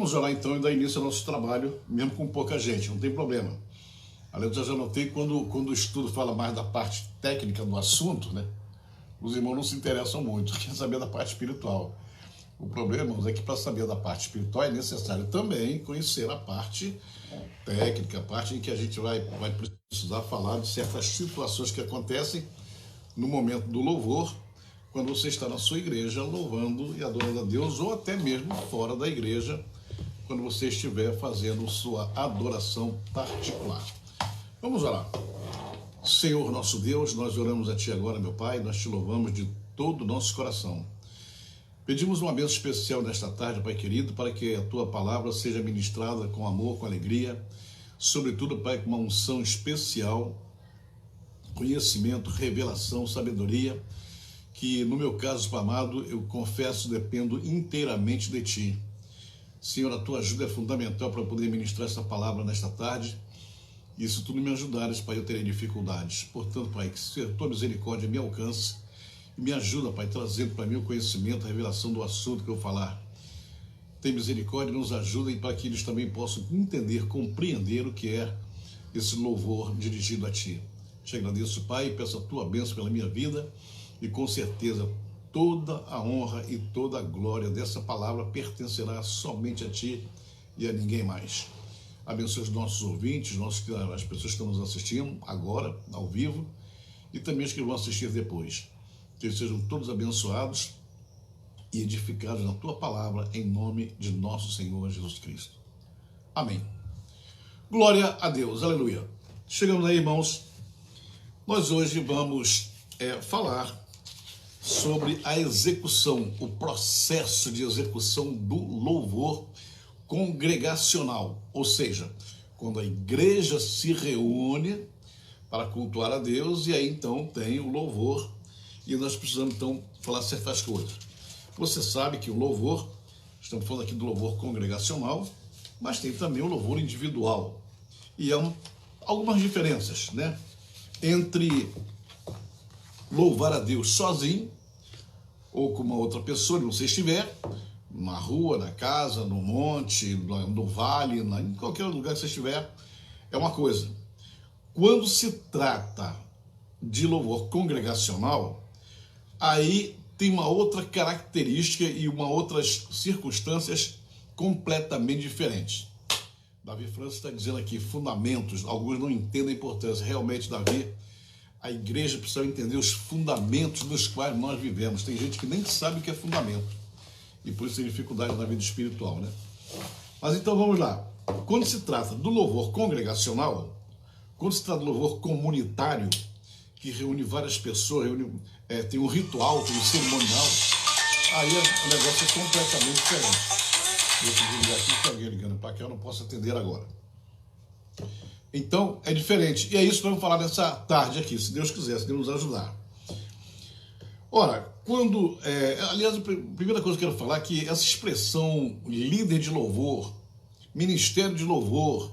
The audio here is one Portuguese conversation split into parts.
Vamos orar então e dar início ao nosso trabalho, mesmo com pouca gente, não tem problema. Aliás, eu já notei quando o estudo fala mais da parte técnica do assunto, né? Os irmãos não se interessam muito, querem saber da parte espiritual. O problema, irmãos, é que para saber da parte espiritual é necessário também conhecer a parte técnica, a parte em que a gente vai precisar falar de certas situações que acontecem no momento do louvor, quando você está na sua igreja louvando e adorando a Deus, ou até mesmo fora da igreja, quando você estiver fazendo sua adoração particular. Vamos orar. Senhor nosso Deus, nós oramos a Ti agora, meu Pai, nós Te louvamos de todo o nosso coração. Pedimos uma bênção especial nesta tarde, Pai querido, para que a Tua palavra seja ministrada com amor, com alegria, sobretudo, Pai, com uma unção especial, conhecimento, revelação, sabedoria, que no meu caso, Pai amado, eu confesso, dependo inteiramente de Ti. Senhor, a Tua ajuda é fundamental para poder ministrar essa palavra nesta tarde, e se Tu não me ajudares, Pai, eu terei dificuldades. Portanto, Pai, que a Tua misericórdia me alcance e me ajuda, Pai, trazendo para mim o conhecimento, a revelação do assunto que eu falar. Tem misericórdia, nos ajuda, e para que eles também possam entender, compreender o que é esse louvor dirigido a Ti. Te agradeço, Pai, e peço a Tua bênção pela minha vida, e com certeza toda a honra e toda a glória dessa palavra pertencerá somente a Ti e a ninguém mais. Abençoe os nossos ouvintes, as pessoas que estão nos assistindo agora, ao vivo, e também os que vão assistir depois. Que eles sejam todos abençoados e edificados na Tua palavra, em nome de nosso Senhor Jesus Cristo. Amém. Glória a Deus, aleluia. Chegamos aí, irmãos. Nós hoje vamos falar sobre a execução, o processo de execução do louvor congregacional, ou seja, quando a igreja se reúne para cultuar a Deus, e aí então tem o louvor, e nós precisamos então falar certas coisas. Você sabe que o louvor, estamos falando aqui do louvor congregacional, mas tem também o louvor individual, e há algumas diferenças, né, entre louvar a Deus sozinho, ou com uma outra pessoa, onde você estiver, na rua, na casa, no monte, no vale, em qualquer lugar que você estiver, é uma coisa. Quando se trata de louvor congregacional, aí tem uma outra característica e uma outras circunstâncias completamente diferentes. Davi Francis está dizendo aqui, fundamentos, alguns não entendem a importância. Realmente, Davi, a igreja precisa entender os fundamentos nos quais nós vivemos. Tem gente que nem sabe o que é fundamento, e por isso tem dificuldade na vida espiritual, né? Mas então vamos lá. Quando se trata do louvor congregacional, quando se trata do louvor comunitário, que reúne várias pessoas, tem um ritual, tem um cerimonial, aí o negócio é completamente diferente. Deixa eu ligar aqui, tem alguém ligando para cá, eu não posso atender agora. Então, é diferente. E é isso que vamos falar nessa tarde aqui, se Deus quiser, se Deus nos ajudar. Ora, aliás, a primeira coisa que eu quero falar é que essa expressão líder de louvor, ministério de louvor,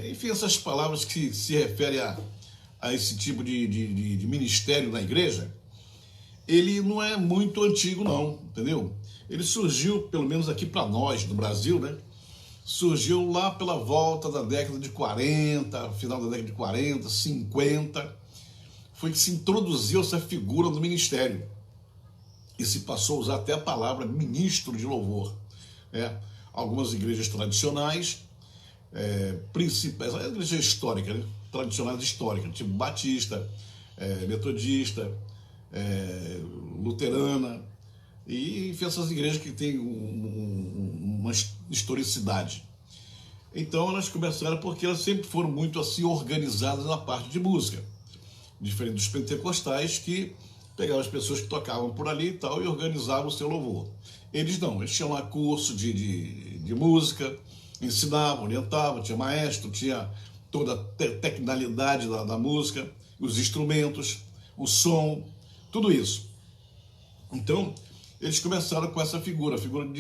enfim, essas palavras que se referem a esse tipo de ministério na igreja, ele não é muito antigo não, entendeu? Ele surgiu, pelo menos aqui para nós, no Brasil, né? Surgiu lá pela volta da década de 40, final da década de 40, 50, foi que se introduziu essa figura do ministério. E se passou a usar até a palavra ministro de louvor. Algumas igrejas tradicionais, principais, a igreja histórica, né? Tradicionais históricas, tipo batista, metodista, luterana, e enfim, essas igrejas que têm uma historicidade. Então elas começaram porque elas sempre foram muito assim organizadas na parte de música, diferente dos pentecostais, que pegavam as pessoas que tocavam por ali e tal e organizavam o seu louvor. Eles não, eles tinham lá curso de música, ensinavam, orientavam, tinha maestro, tinha toda a tecnicalidade da música, os instrumentos, o som, tudo isso. Então, eles começaram com essa figura, a figura do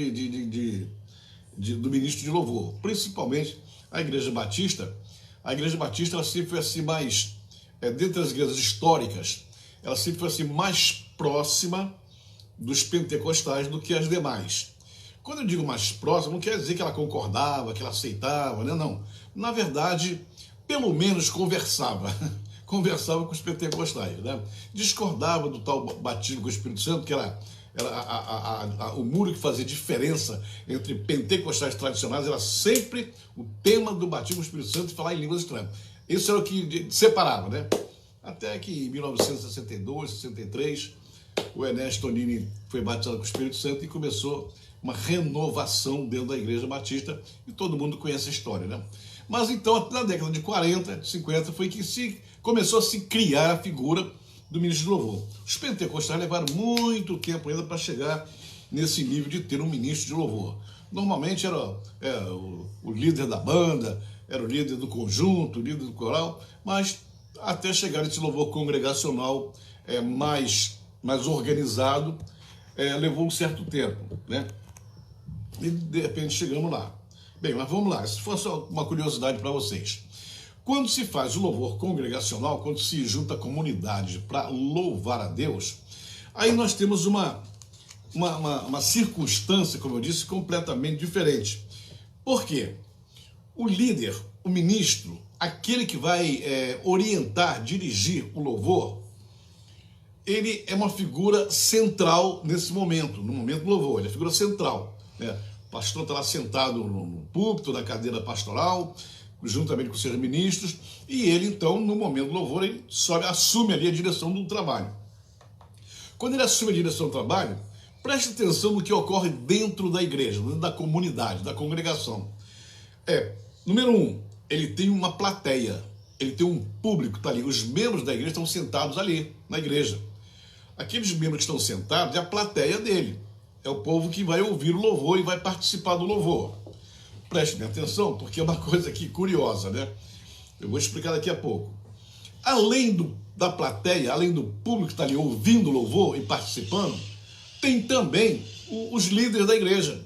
ministro de louvor. Principalmente a Igreja Batista. A Igreja Batista ela sempre foi assim mais, dentre as igrejas históricas, ela sempre foi assim mais próxima dos pentecostais do que as demais. Quando eu digo mais próxima, não quer dizer que ela concordava, que ela aceitava, né? Não. Na verdade, pelo menos conversava. Conversava com os pentecostais, né? Discordava do tal batismo com o Espírito Santo, que era o muro que fazia diferença entre pentecostais tradicionais, era sempre o tema do batismo com o Espírito Santo e falar em línguas estranhas. Isso era o que separava, né? Até que em 1962, 63, o Ernesto Tonini foi batizado com o Espírito Santo e começou uma renovação dentro da Igreja Batista, e todo mundo conhece a história, né? Mas então, na década de 40, 50, foi que começou a se criar a figura do ministro de louvor. Os pentecostais levaram muito tempo ainda para chegar nesse nível de ter um ministro de louvor. Normalmente era o líder da banda, era o líder do conjunto, o líder do coral, mas até chegar nesse louvor congregacional mais organizado, levou um certo tempo, né? E de repente chegamos lá. Bem, mas vamos lá, se fosse uma curiosidade para vocês. Quando se faz o louvor congregacional, quando se junta a comunidade para louvar a Deus, aí nós temos uma circunstância, como eu disse, completamente diferente. Por quê? O líder, o ministro, aquele que vai orientar, dirigir o louvor, ele é uma figura central nesse momento, no momento do louvor, ele é figura central, né? O pastor está lá sentado no púlpito, na cadeira pastoral, juntamente com os seus ministros, e ele, então, no momento do louvor, ele assume ali a direção do trabalho. Quando ele assume a direção do trabalho, preste atenção no que ocorre dentro da igreja, dentro da comunidade, da congregação. Número 1, ele tem uma plateia, ele tem um público que está ali, os membros da igreja estão sentados ali, na igreja. Aqueles membros que estão sentados é a plateia dele, é o povo que vai ouvir o louvor e vai participar do louvor. Prestem atenção, porque é uma coisa aqui curiosa, né? Eu vou explicar daqui a pouco. Além da plateia, além do público que está ali ouvindo o louvor e participando, tem também os líderes da igreja,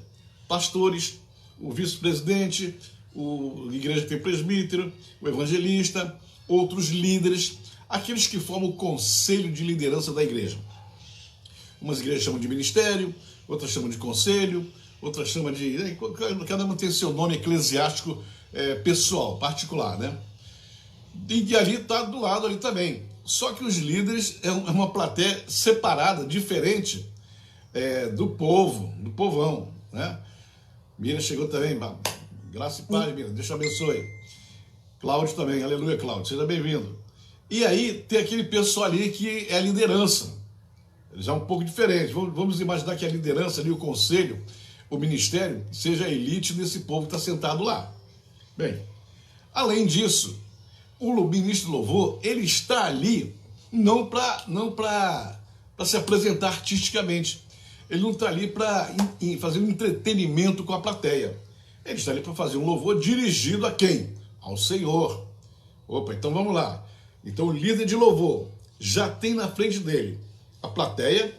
pastores, o vice-presidente, a igreja que tem presbítero, o evangelista, outros líderes, aqueles que formam o conselho de liderança da igreja. Umas igrejas chamam de ministério, outras chamam de conselho, outras chamam de... Cada uma tem seu nome eclesiástico pessoal, particular, né? E ali está do lado ali também. Só que os líderes é uma plateia separada, diferente do povo, do povão, né? Miriam chegou também, graça e paz, Miriam, Deus te abençoe. Cláudio também, aleluia, Cláudio, seja bem-vindo. E aí tem aquele pessoal ali que é a liderança, já é um pouco diferente. Vamos imaginar que a liderança ali, o conselho, o ministério, seja a elite desse povo que está sentado lá. Bem, além disso, o ministro do louvor, ele está ali não para se apresentar artisticamente. Ele não está ali para fazer um entretenimento com a plateia. Ele está ali para fazer um louvor dirigido a quem? Ao Senhor. Opa, então vamos lá. Então o líder de louvor já tem na frente dele a plateia,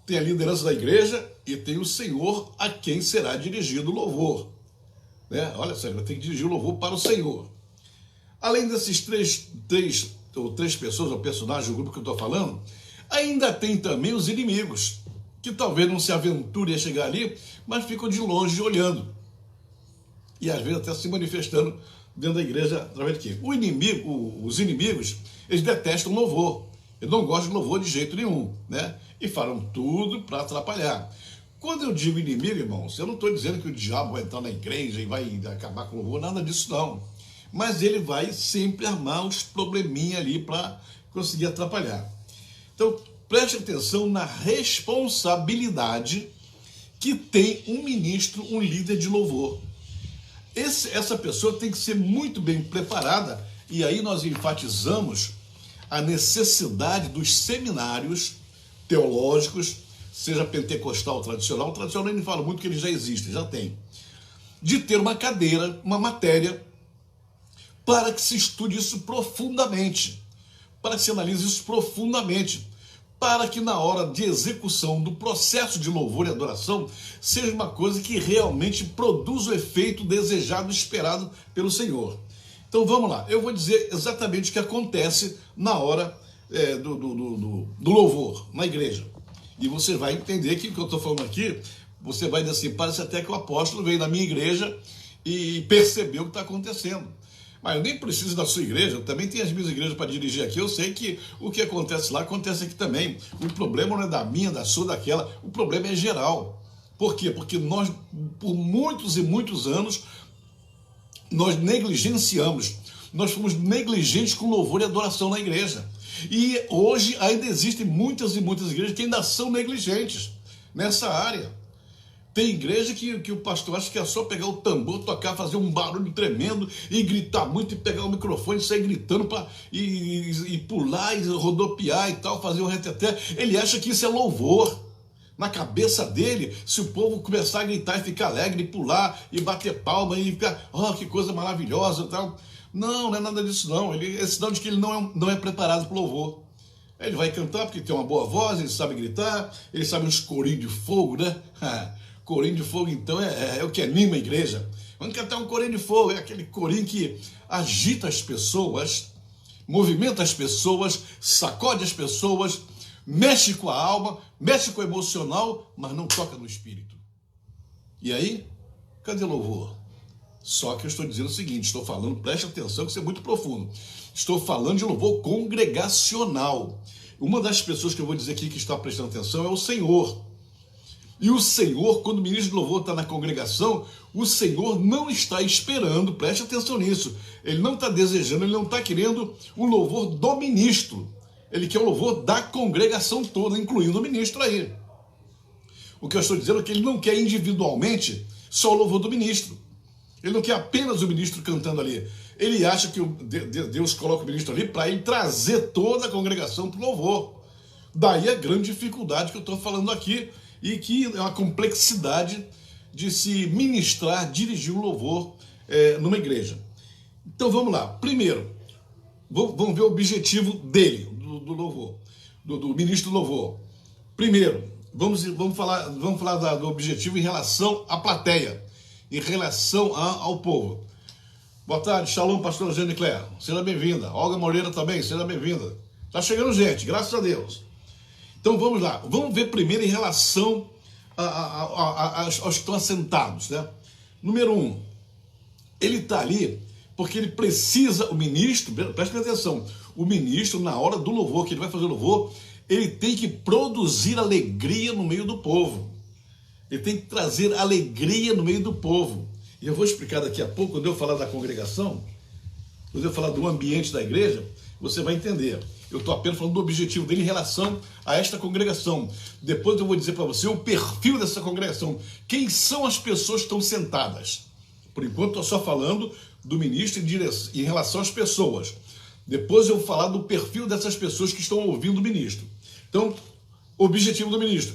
tem a liderança da igreja e tem o Senhor a quem será dirigido o louvor. Né? Olha só, ele tem que dirigir o louvor para o Senhor. Além desses três pessoas, o personagem, o grupo que eu estou falando, ainda tem também os inimigos, que talvez não se aventurem a chegar ali, mas ficam de longe olhando. E às vezes até se manifestando dentro da igreja através de quê? Os inimigos, eles detestam louvor. Eles não gostam de louvor de jeito nenhum, né? E falam tudo para atrapalhar. Quando eu digo inimigo, irmãos, eu não estou dizendo que o diabo vai entrar na igreja e vai acabar com o louvor, nada disso não. Mas ele vai sempre armar os probleminha ali para conseguir atrapalhar. Então, preste atenção na responsabilidade que tem um ministro, um líder de louvor. Essa pessoa tem que ser muito bem preparada, e aí nós enfatizamos a necessidade dos seminários teológicos, seja pentecostal ou tradicional. O tradicional nem fala muito que ele já existe, já tem. De ter uma cadeira, uma matéria, para que se estude isso profundamente, para que se analise isso profundamente, para que na hora de execução do processo de louvor e adoração seja uma coisa que realmente produza o efeito desejado e esperado pelo Senhor. Então vamos lá, eu vou dizer exatamente o que acontece na hora do louvor, na igreja. E você vai entender que o que eu estou falando aqui você vai dizer assim, parece até que o apóstolo veio na minha igreja e percebeu o que está acontecendo. Mas eu nem preciso da sua igreja, eu também tenho as minhas igrejas para dirigir aqui, eu sei que o que acontece lá acontece aqui também. O problema não é da minha, da sua, daquela, o problema é geral. Por quê? Porque nós, por muitos e muitos anos, nós negligenciamos, nós fomos negligentes com louvor e adoração na igreja. E hoje ainda existem muitas e muitas igrejas que ainda são negligentes nessa área. Tem igreja que o pastor acha que é só pegar o tambor, tocar, fazer um barulho tremendo e gritar muito e pegar o microfone e sair gritando e pular e rodopiar e tal, fazer um reteté. Ele acha que isso é louvor. Na cabeça dele, se o povo começar a gritar e ficar alegre, e pular e bater palma e ficar, oh, que coisa maravilhosa e tal. Não, não é nada disso não. É sinal de que ele não é preparado para o louvor. Ele vai cantar porque tem uma boa voz, ele sabe gritar, ele sabe uns corinhos de fogo, né? Corinho de fogo, então, é o que anima a igreja. Vamos cantar um corinho de fogo, é aquele corinho que agita as pessoas, movimenta as pessoas, sacode as pessoas, mexe com a alma, mexe com o emocional, mas não toca no espírito. E aí, cadê louvor? Só que eu estou dizendo o seguinte, estou falando, preste atenção que isso é muito profundo. Estou falando de louvor congregacional. Uma das pessoas que eu vou dizer aqui que está prestando atenção é o Senhor. E o Senhor, quando o ministro de louvor está na congregação, o Senhor não está esperando, preste atenção nisso, ele não está desejando, ele não está querendo o louvor do ministro, ele quer o louvor da congregação toda, incluindo o ministro aí. O que eu estou dizendo é que ele não quer individualmente só o louvor do ministro, ele não quer apenas o ministro cantando ali, ele acha que Deus coloca o ministro ali para ele trazer toda a congregação para o louvor. Daí a grande dificuldade que eu estou falando aqui, e que é uma complexidade de se ministrar, dirigir um louvor numa igreja. Então vamos lá. Primeiro, vamos ver o objetivo dele, do louvor, do ministro do louvor. Primeiro, vamos falar do objetivo em relação à plateia, em relação ao povo. Boa tarde, shalom, pastor Jane Claire, seja bem-vinda. Olga Moreira também, seja bem-vinda. Está chegando gente, graças a Deus. Então vamos lá, vamos ver primeiro em relação aos que estão assentados, né? Número 1, ele está ali porque ele precisa, o ministro, preste atenção, o ministro na hora do louvor, que ele vai fazer o louvor, ele tem que produzir alegria no meio do povo, ele tem que trazer alegria no meio do povo, e eu vou explicar daqui a pouco, quando eu falar da congregação, quando eu falar do ambiente da igreja, você vai entender. Eu estou apenas falando do objetivo dele em relação a esta congregação. Depois eu vou dizer para você o perfil dessa congregação. Quem são as pessoas que estão sentadas? Por enquanto estou só falando do ministro em relação às pessoas. Depois eu vou falar do perfil dessas pessoas que estão ouvindo o ministro. Então, objetivo do ministro,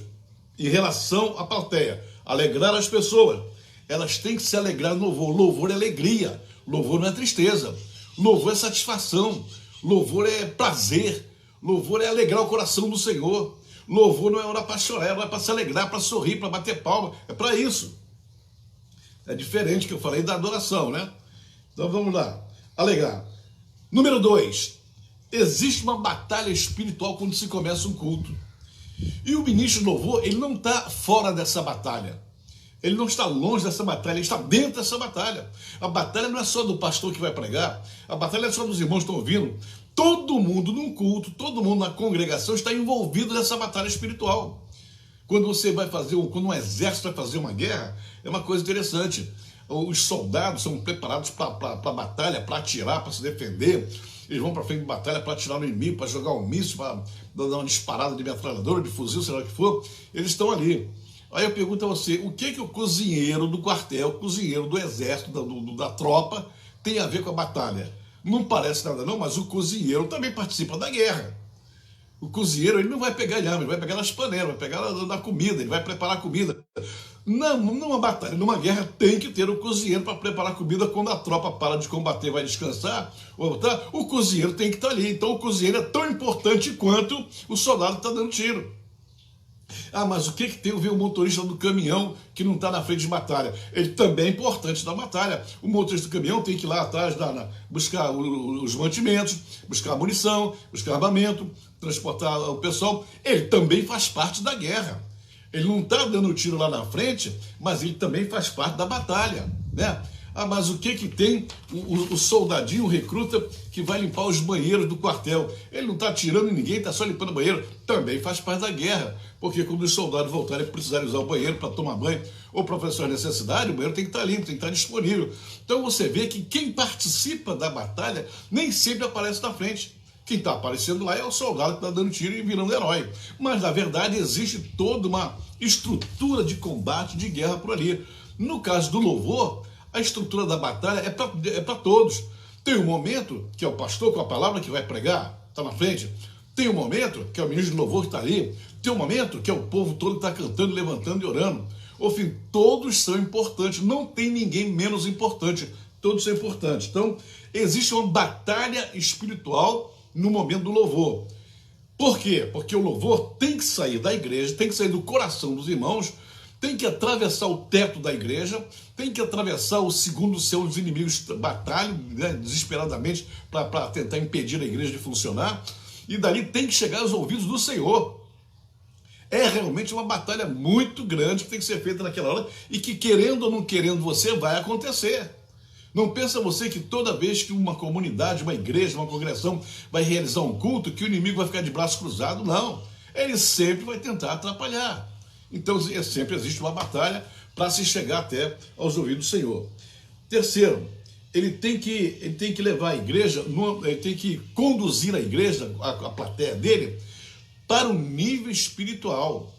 em relação à plateia, alegrar as pessoas. Elas têm que se alegrar no louvor. Louvor é alegria, louvor não é tristeza, louvor é satisfação. Louvor é prazer, louvor é alegrar o coração do Senhor, louvor não é orar para chorar, não é para se alegrar, para sorrir, para bater palma, é para isso. É diferente que eu falei da adoração, né? Então vamos lá, alegrar. Número 2, existe uma batalha espiritual quando se começa um culto. E o ministro de louvor, ele não está fora dessa batalha. Ele não está longe dessa batalha, ele está dentro dessa batalha. A batalha não é só do pastor que vai pregar, a batalha é só dos irmãos que estão ouvindo. Todo mundo num culto, todo mundo na congregação está envolvido nessa batalha espiritual. Quando você vai fazer, quando um exército vai fazer uma guerra, é uma coisa interessante. Os soldados são preparados para a batalha, para atirar, para se defender. Eles vão para frente de batalha para atirar no inimigo, para jogar um míssil, para dar uma disparada de metralhadora, de fuzil, sei lá o que for. Eles estão ali. Aí eu pergunto a você, o que o cozinheiro do quartel, o cozinheiro do exército, da tropa, tem a ver com a batalha? Não parece nada não, mas o cozinheiro também participa da guerra. O cozinheiro, ele não vai pegar arma, ele vai pegar nas panelas, vai pegar na comida, ele vai preparar a comida. Não, numa batalha, numa guerra, tem que ter o cozinheiro para preparar a comida quando a tropa para de combater, vai descansar, o cozinheiro tem que estar ali. Então o cozinheiro é tão importante quanto o soldado que está dando tiro. Ah, mas o que tem a ver o motorista do caminhão que não está na frente de batalha? Ele também é importante na batalha. O motorista do caminhão tem que ir lá atrás buscar os mantimentos, buscar a munição, buscar armamento, transportar o pessoal. Ele também faz parte da guerra. Ele não está dando tiro lá na frente, mas ele também faz parte da batalha, né? Ah, mas o que tem o soldadinho, o recruta, que vai limpar os banheiros do quartel? Ele não está atirando em ninguém, está só limpando o banheiro. Também faz parte da guerra, porque quando os soldados voltarem e precisarem usar o banheiro para tomar banho ou para fazer sua necessidade, o banheiro tem que estar limpo, tem que estar disponível. Então você vê que quem participa da batalha nem sempre aparece na frente. Quem está aparecendo lá é o soldado que está dando tiro e virando herói. Mas, na verdade, existe toda uma estrutura de combate, de guerra por ali. No caso do louvor, a estrutura da batalha é para todos. Tem um momento que é o pastor com a palavra que vai pregar, está na frente. Tem um momento que é o ministro do louvor que está ali. Tem um momento que é o povo todo que está cantando, levantando e orando. Enfim, todos são importantes. Não tem ninguém menos importante. Todos são importantes. Então, existe uma batalha espiritual no momento do louvor. Por quê? Porque o louvor tem que sair da igreja, tem que sair do coração dos irmãos, tem que atravessar o teto da igreja, tem que atravessar o segundo seus inimigos batalham, né, desesperadamente para tentar impedir a igreja de funcionar, e dali tem que chegar aos ouvidos do Senhor. É realmente uma batalha muito grande que tem que ser feita naquela hora e que, querendo ou não querendo você, vai acontecer. Não pensa você que toda vez que uma comunidade, uma igreja, uma congregação vai realizar um culto, que o inimigo vai ficar de braço cruzado. Não. Ele sempre vai tentar atrapalhar. Então, sempre existe uma batalha para se chegar até aos ouvidos do Senhor. Terceiro, ele tem que levar a igreja, ele tem que conduzir a igreja, a plateia dele, para um nível espiritual.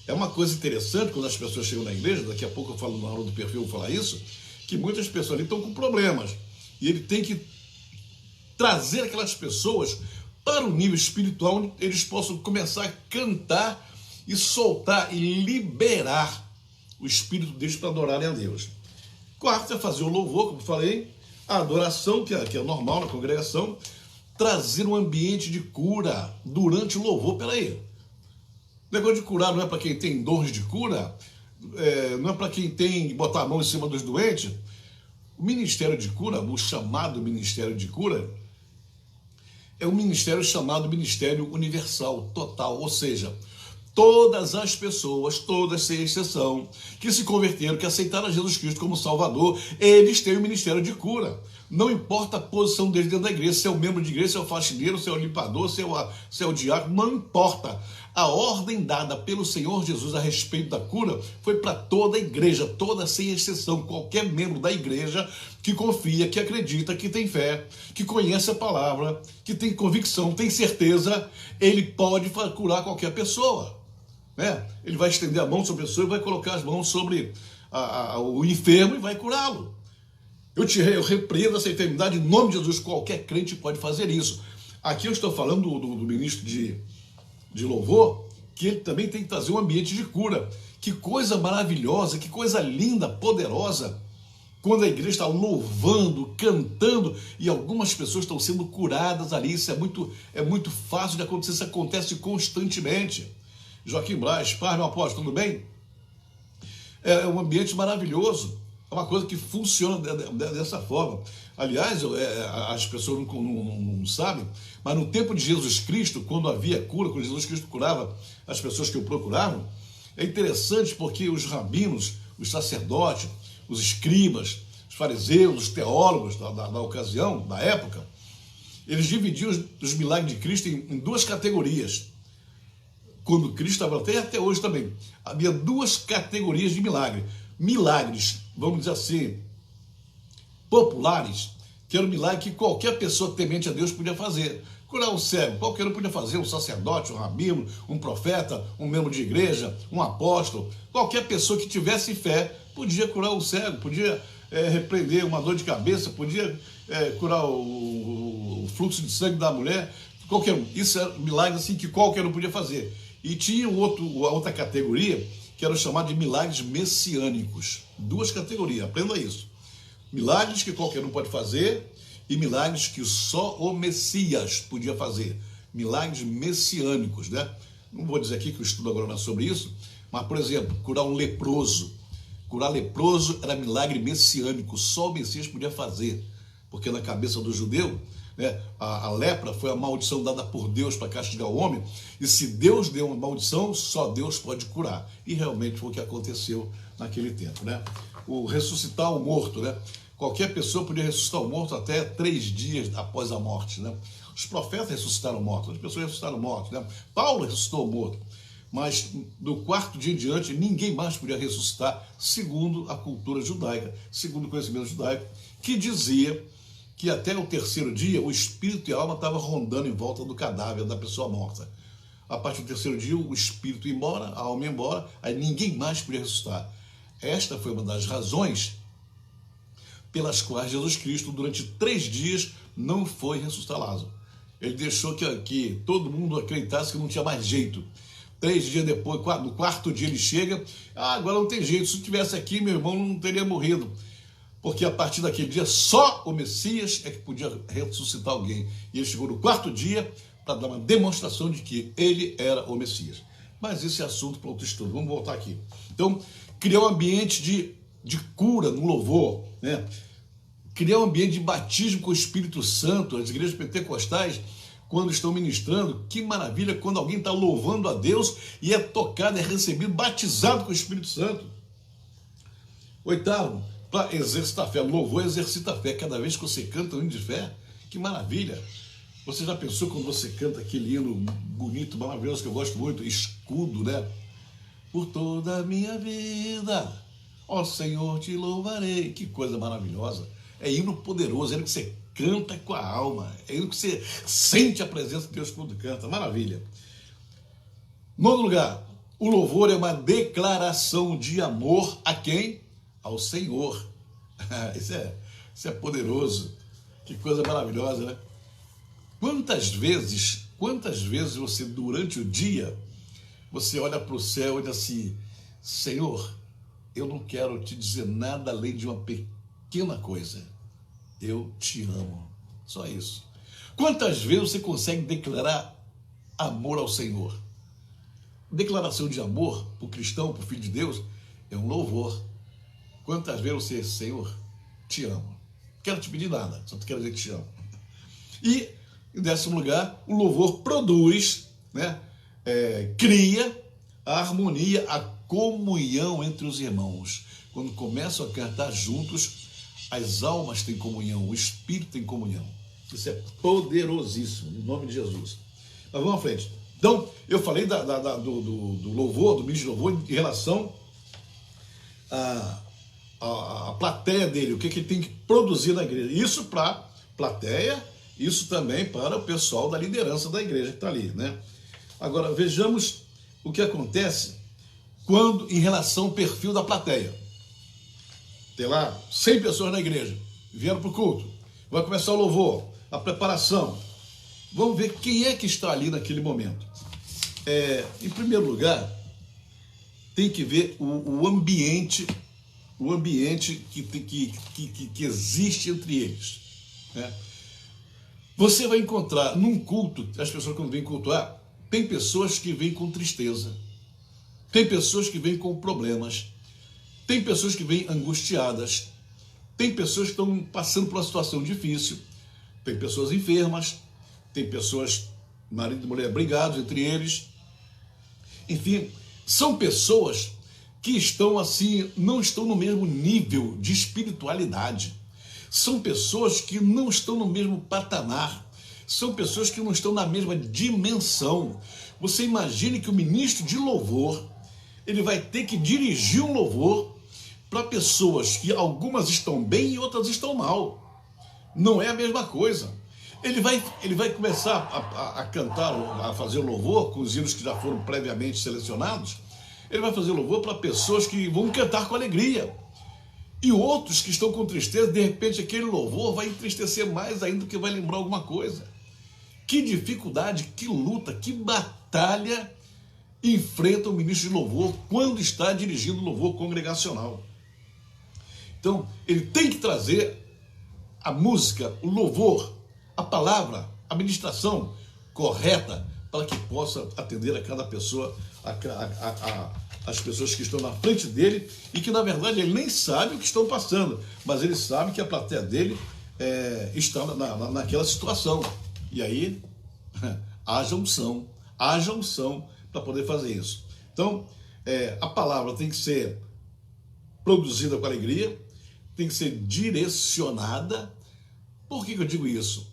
É uma coisa interessante quando as pessoas chegam na igreja, daqui a pouco eu falo na aula do perfil, vou falar isso, que muitas pessoas ali estão com problemas. E ele tem que trazer aquelas pessoas para o nível espiritual, onde eles possam começar a cantar e soltar e liberar o espírito deles para adorarem a Deus. Quarto é fazer o louvor, como falei, a adoração, que é normal na congregação, trazer um ambiente de cura durante o louvor. Peraí, o negócio de curar não é para quem tem dons de cura, não é para quem tem que botar a mão em cima dos doentes. O ministério de cura, o chamado ministério de cura, é um ministério chamado ministério universal, total, ou seja, todas as pessoas, todas sem exceção, que se converteram, que aceitaram a Jesus Cristo como Salvador, eles têm o ministério de cura. Não importa a posição deles dentro da igreja, se é o membro de igreja, se é o faxineiro, se é o limpador, se é o diácono, não importa. A ordem dada pelo Senhor Jesus a respeito da cura foi para toda a igreja, toda sem exceção, qualquer membro da igreja que confia, que acredita, que tem fé, que conhece a palavra, que tem convicção, tem certeza, ele pode curar qualquer pessoa. Né? Ele vai estender a mão sobre a pessoa e vai colocar as mãos sobre o enfermo e vai curá-lo. Eu repreendo essa enfermidade em nome de Jesus. Qualquer crente pode fazer isso. Aqui eu estou falando do ministro de louvor, que ele também tem que trazer um ambiente de cura. Que coisa maravilhosa, que coisa linda, poderosa, quando a igreja está louvando, cantando, e algumas pessoas estão sendo curadas ali. Isso é muito fácil de acontecer, isso acontece constantemente. Joaquim Braz, paz, meu apóstolo, tudo bem? É um ambiente maravilhoso, é uma coisa que funciona dessa forma. Aliás, as pessoas não sabem, mas no tempo de Jesus Cristo, quando havia cura, quando Jesus Cristo curava as pessoas que o procuravam, é interessante porque os rabinos, os sacerdotes, os escribas, os fariseus, os teólogos da ocasião, da época, eles dividiam os milagres de Cristo em duas categorias. Quando Cristo estava até hoje também, havia duas categorias de milagre. Milagres, vamos dizer assim, populares, que era um milagre que qualquer pessoa temente a Deus podia fazer. Curar um cego, qualquer um podia fazer, um sacerdote, um rabino, um profeta, um membro de igreja, um apóstolo. Qualquer pessoa que tivesse fé podia curar um cego, podia repreender uma dor de cabeça, podia curar o fluxo de sangue da mulher, qualquer um. Isso era um milagre assim que qualquer um podia fazer. E tinha outra categoria, que era o chamado de milagres messiânicos. Duas categorias, aprenda isso. Milagres que qualquer um pode fazer e milagres que só o Messias podia fazer. Milagres messiânicos, né? Não vou dizer aqui que eu estudo agora não é sobre isso, mas, por exemplo, curar um leproso. Curar leproso era milagre messiânico, só o Messias podia fazer. Porque na cabeça do judeu, né? A lepra foi a maldição dada por Deus para castigar o homem, e se Deus deu uma maldição, só Deus pode curar. E realmente foi o que aconteceu naquele tempo, né? O ressuscitar o morto, né? Qualquer pessoa podia ressuscitar o morto até 3 dias após a morte, né? Os profetas ressuscitaram mortos, as pessoas ressuscitaram mortos, né? Paulo ressuscitou o morto, mas do 4º dia em diante ninguém mais podia ressuscitar, segundo a cultura judaica, segundo o conhecimento judaico, que dizia que até o 3º dia o espírito e a alma estavam rondando em volta do cadáver da pessoa morta. A partir do 3º dia o espírito ia embora, a alma ia embora, aí ninguém mais podia ressuscitar. Esta foi uma das razões pelas quais Jesus Cristo, durante 3 dias, não foi ressuscitar Lázaro. Ele deixou que todo mundo acreditasse que não tinha mais jeito. 3 dias depois, no 4º dia ele chega, agora não tem jeito, se eu estivesse aqui, meu irmão não teria morrido. Porque a partir daquele dia, só o Messias é que podia ressuscitar alguém. E ele chegou no 4º dia para dar uma demonstração de que ele era o Messias. Mas esse é assunto para outro estudo. Vamos voltar aqui. Então, criar um ambiente de cura no louvor, né? Criar um ambiente de batismo com o Espírito Santo. As igrejas pentecostais, quando estão ministrando, que maravilha quando alguém está louvando a Deus e é tocado, é recebido, batizado com o Espírito Santo. 8º, para exercitar a fé. Louvor exercita a fé. Cada vez que você canta um hino de fé, que maravilha. Você já pensou quando você canta aquele hino bonito, maravilhoso, que eu gosto muito, Escudo, né? Por toda a minha vida, ó Senhor, te louvarei. Que coisa maravilhosa. É hino poderoso, é hino que você canta com a alma, é hino que você sente a presença de Deus quando canta. Maravilha. 9º lugar, o louvor é uma declaração de amor a quem? Ao Senhor. Isso é poderoso. Que coisa maravilhosa, né? Quantas vezes você, durante o dia, você olha para o céu e diz assim: Senhor, eu não quero te dizer nada além de uma pequena coisa. Eu te amo. Só isso. Quantas vezes você consegue declarar amor ao Senhor? Declaração de amor para o cristão, para o filho de Deus, é um louvor. Quantas vezes você, Senhor, te amo? Não quero te pedir nada, só quero dizer que te amo. E, em 10º lugar, o louvor produz, né, cria a harmonia, a comunhão entre os irmãos. Quando começam a cantar juntos, as almas têm comunhão, o Espírito tem comunhão. Isso é poderosíssimo, em nome de Jesus. Mas vamos à frente. Então, eu falei do louvor, do ministro de louvor, em relação à plateia dele, o que ele tem que produzir na igreja. Isso para a plateia, isso também para o pessoal da liderança da igreja que está ali, né? Agora, vejamos o que acontece quando, em relação ao perfil da plateia. Tem lá 100 pessoas na igreja, vieram para o culto, vai começar o louvor, a preparação. Vamos ver quem é que está ali naquele momento. Em primeiro lugar, tem que ver o ambiente que existe entre eles, né? Você vai encontrar num culto, as pessoas quando vêm cultuar, tem pessoas que vêm com tristeza, tem pessoas que vêm com problemas, tem pessoas que vêm angustiadas, tem pessoas que estão passando por uma situação difícil, tem pessoas enfermas, tem pessoas, marido e mulher brigados entre eles. Enfim, são pessoas que estão assim, não estão no mesmo nível de espiritualidade. São pessoas que não estão no mesmo patamar. São pessoas que não estão na mesma dimensão. Você imagine que o ministro de louvor, ele vai ter que dirigir um louvor para pessoas que algumas estão bem e outras estão mal. Não é a mesma coisa. Ele vai começar a cantar, a fazer louvor com os hinos que já foram previamente selecionados. Ele vai fazer louvor para pessoas que vão cantar com alegria. E outros que estão com tristeza, de repente aquele louvor vai entristecer mais ainda, porque vai lembrar alguma coisa. Que dificuldade, que luta, que batalha enfrenta o ministro de louvor quando está dirigindo o louvor congregacional. Então, ele tem que trazer a música, o louvor, a palavra, a ministração correta para que possa atender a cada pessoa, as pessoas que estão na frente dele e que, na verdade, ele nem sabe o que estão passando, mas ele sabe que a plateia dele está naquela situação. E aí, haja unção para poder fazer isso. Então, a palavra tem que ser produzida com alegria, tem que ser direcionada. Por que eu digo isso?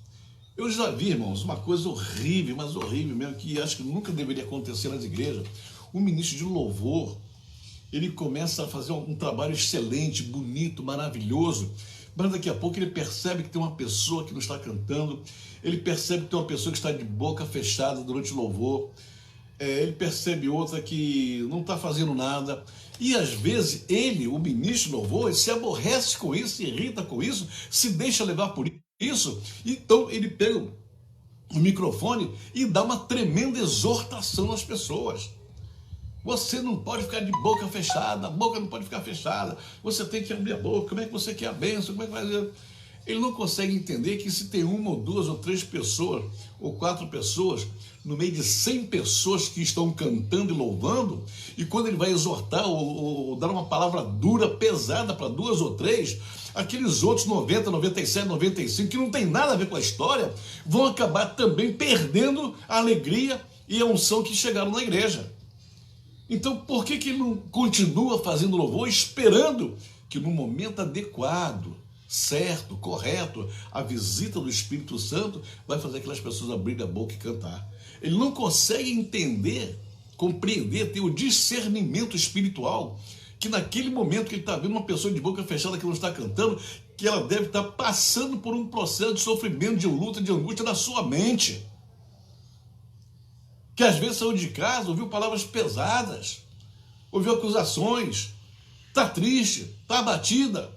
Eu já vi, irmãos, uma coisa horrível, mas horrível mesmo, que acho que nunca deveria acontecer nas igrejas. O ministro de louvor, ele começa a fazer um trabalho excelente, bonito, maravilhoso, mas daqui a pouco ele percebe que tem uma pessoa que não está cantando, ele percebe que tem uma pessoa que está de boca fechada durante o louvor, ele percebe outra que não está fazendo nada, e às vezes ele, o ministro de louvor, ele se aborrece com isso, se irrita com isso, se deixa levar por isso, então ele pega o microfone e dá uma tremenda exortação às pessoas. Você não pode ficar de boca fechada, a boca não pode ficar fechada, você tem que abrir a boca, como é que você quer a bênção, como é que vai fazer? Ele não consegue entender que se tem uma ou duas ou três pessoas, ou quatro pessoas, no meio de 100 pessoas que estão cantando e louvando, e quando ele vai exortar ou dar uma palavra dura, pesada para duas ou três, aqueles outros 90, 97, 95, que não tem nada a ver com a história, vão acabar também perdendo a alegria e a unção que chegaram na igreja. Então, por que ele não continua fazendo louvor, esperando que no momento adequado, certo, correto, a visita do Espírito Santo vai fazer aquelas pessoas abrirem a boca e cantar? Ele não consegue entender, compreender, ter o discernimento espiritual, que naquele momento que ele está vendo uma pessoa de boca fechada que não está cantando, que ela deve estar passando por um processo de sofrimento, de luta, de angústia na sua mente. Que às vezes saiu de casa, ouviu palavras pesadas, ouviu acusações, está triste, está abatida,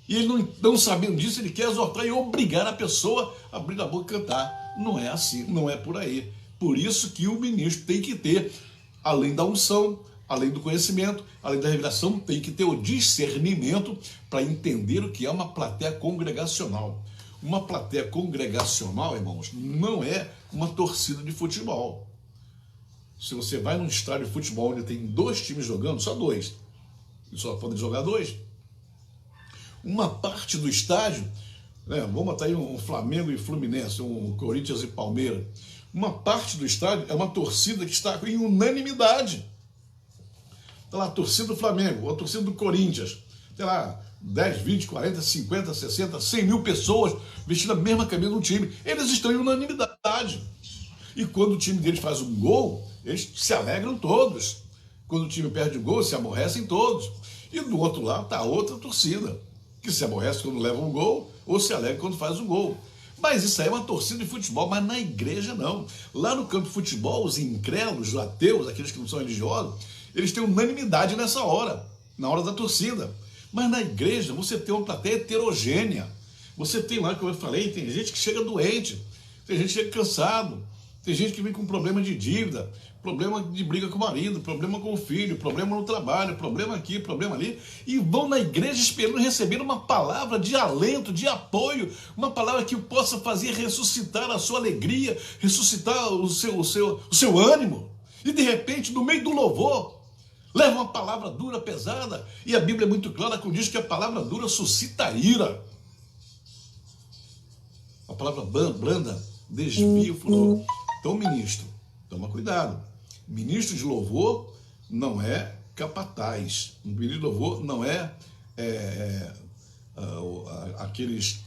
e ele não sabendo disso, ele quer exortar e obrigar a pessoa a abrir a boca e cantar. Não é assim, não é por aí. Por isso que o ministro tem que ter, além da unção, além do conhecimento, além da revelação, tem que ter o discernimento para entender o que é uma plateia congregacional. Uma plateia congregacional, irmãos, não é uma torcida de futebol. Se você vai num estádio de futebol onde tem dois times jogando, só dois, e só podem jogar dois, uma parte do estádio, vamos botar aí um Flamengo e Fluminense, um Corinthians e Palmeiras, uma parte do estádio é uma torcida que está em unanimidade. Está lá a torcida do Flamengo, a torcida do Corinthians, sei lá, 10, 20, 40, 50, 60, 100 mil pessoas vestindo a mesma camisa do time. Eles estão em unanimidade. E quando o time deles faz um gol, eles se alegram todos. Quando o time perde o gol, se aborrecem todos. E do outro lado está outra torcida, que se aborrece quando leva um gol ou se alegra quando faz um gol. Mas isso aí é uma torcida de futebol, mas na igreja não. Lá no campo de futebol, os incrédulos, os ateus, aqueles que não são religiosos, eles têm unanimidade nessa hora, na hora da torcida. Mas na igreja você tem uma plateia heterogênea. Você tem lá, como eu falei, tem gente que chega doente, tem gente que chega cansado, tem gente que vem com problema de dívida, problema de briga com o marido, problema com o filho, problema no trabalho, problema aqui, problema ali, e vão na igreja esperando receber uma palavra de alento, de apoio, uma palavra que possa fazer ressuscitar a sua alegria, ressuscitar o seu ânimo. E de repente, no meio do louvor, leva uma palavra dura, pesada, e a Bíblia é muito clara quando diz que a palavra dura suscita ira. A palavra branda desvia o furor. Então, ministro, toma cuidado. Ministro de louvor não é capataz. Ministro de louvor não é, aqueles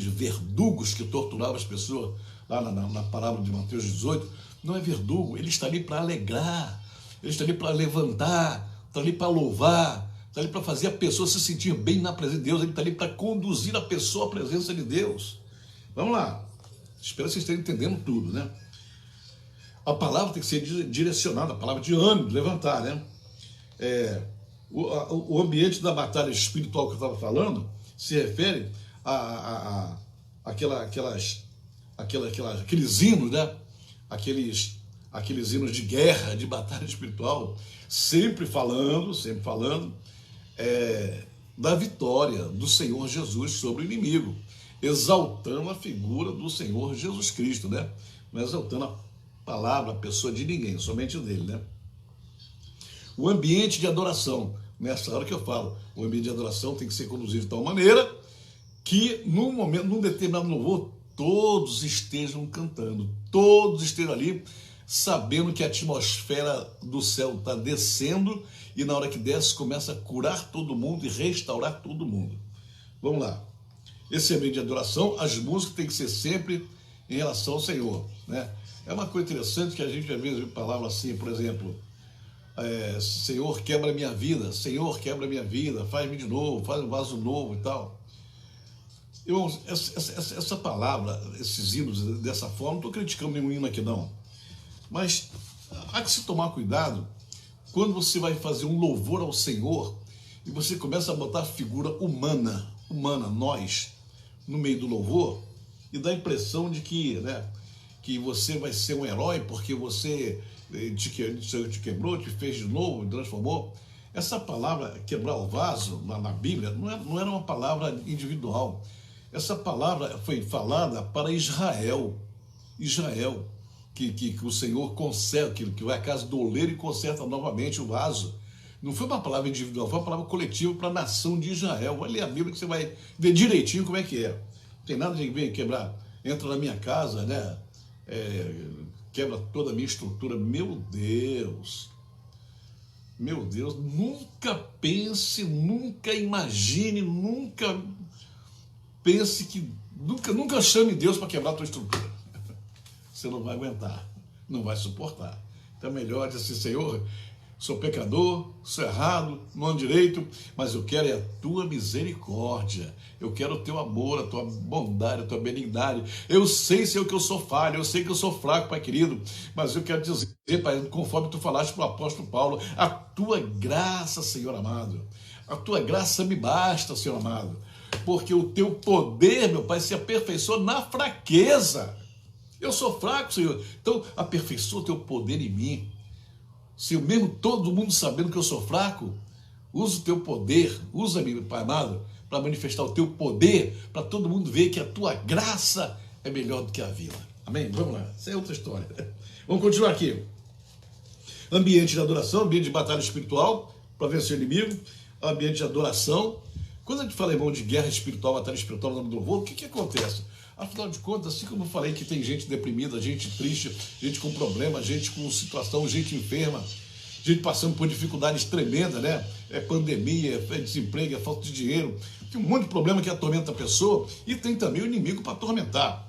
verdugos que torturavam as pessoas lá na parábola de Mateus 18. Não é verdugo, ele está ali para alegrar, ele está ali para levantar, está ali para louvar, está ali para fazer a pessoa se sentir bem na presença de Deus, ele está ali para conduzir a pessoa à presença de Deus. Vamos lá, espero que vocês estejam entendendo tudo, né? A palavra tem que ser direcionada, a palavra de ânimo, de levantar, né? O ambiente da batalha espiritual que eu estava falando se refere aqueles hinos, né? Aqueles hinos de guerra, de batalha espiritual, sempre falando da vitória do Senhor Jesus sobre o inimigo, exaltando a figura do Senhor Jesus Cristo, né? Não exaltando a palavra, a pessoa de ninguém, somente dele, né? O ambiente de adoração, nessa hora que eu falo, o ambiente de adoração tem que ser conduzido de tal maneira que num momento, num determinado louvor, todos estejam cantando, todos estejam ali, sabendo que a atmosfera do céu está descendo e na hora que desce começa a curar todo mundo e restaurar todo mundo. Vamos lá. Esse ambiente de adoração, as músicas têm que ser sempre em relação ao Senhor, né? É uma coisa interessante que a gente às vezes vê palavras assim, por exemplo, Senhor, quebra minha vida, Senhor, quebra minha vida, faz-me de novo, faz um vaso novo e tal. Irmãos, essa palavra, esses hinos dessa forma, não estou criticando nenhum hino aqui não, mas há que se tomar cuidado quando você vai fazer um louvor ao Senhor e você começa a botar figura humana, nós, no meio do louvor, e dá a impressão de que, né, que você vai ser um herói porque você te quebrou, te fez de novo, transformou. Essa palavra, quebrar o vaso, na Bíblia, não era uma palavra individual. Essa palavra foi falada para Israel, que o Senhor conserta, que vai à casa do oleiro e conserta novamente o vaso. Não foi uma palavra individual, foi uma palavra coletiva para a nação de Israel. Vai ler a Bíblia que você vai ver direitinho como é que é. Não tem nada de vir quebrar, entra na minha casa, né? Quebra toda a minha estrutura. Meu Deus, nunca pense, nunca imagine, nunca pense que, nunca chame Deus para quebrar a tua estrutura. Você não vai aguentar, não vai suportar. Então é melhor dizer assim, Senhor, sou pecador, sou errado, não ando direito, mas eu quero a tua misericórdia, eu quero o teu amor, a tua bondade, a tua benignidade. Eu sei, Senhor, que eu sou falho, eu sei que eu sou fraco, Pai querido, mas eu quero dizer, Pai, conforme tu falaste para o apóstolo Paulo, a tua graça, Senhor amado, a tua graça me basta, Senhor amado, porque o teu poder, meu Pai, se aperfeiçoa na fraqueza. Eu sou fraco, Senhor, então aperfeiçoa o teu poder em mim. Se eu mesmo todo mundo sabendo que eu sou fraco, usa o teu poder, usa-me, Pai amado, para manifestar o teu poder, para todo mundo ver que a tua graça é melhor do que a vida. Amém? Vamos lá, essa é outra história. Vamos continuar aqui. Ambiente de adoração, ambiente de batalha espiritual, para vencer o inimigo, ambiente de adoração. Quando a gente fala, irmão, de guerra espiritual, batalha espiritual no nome do louvor, o que acontece? Afinal de contas, assim como eu falei que tem gente deprimida, gente triste, gente com problema, gente com situação, gente enferma, gente passando por dificuldades tremendas, né? É pandemia, é desemprego, é falta de dinheiro, tem um monte de problema que atormenta a pessoa e tem também o inimigo para atormentar.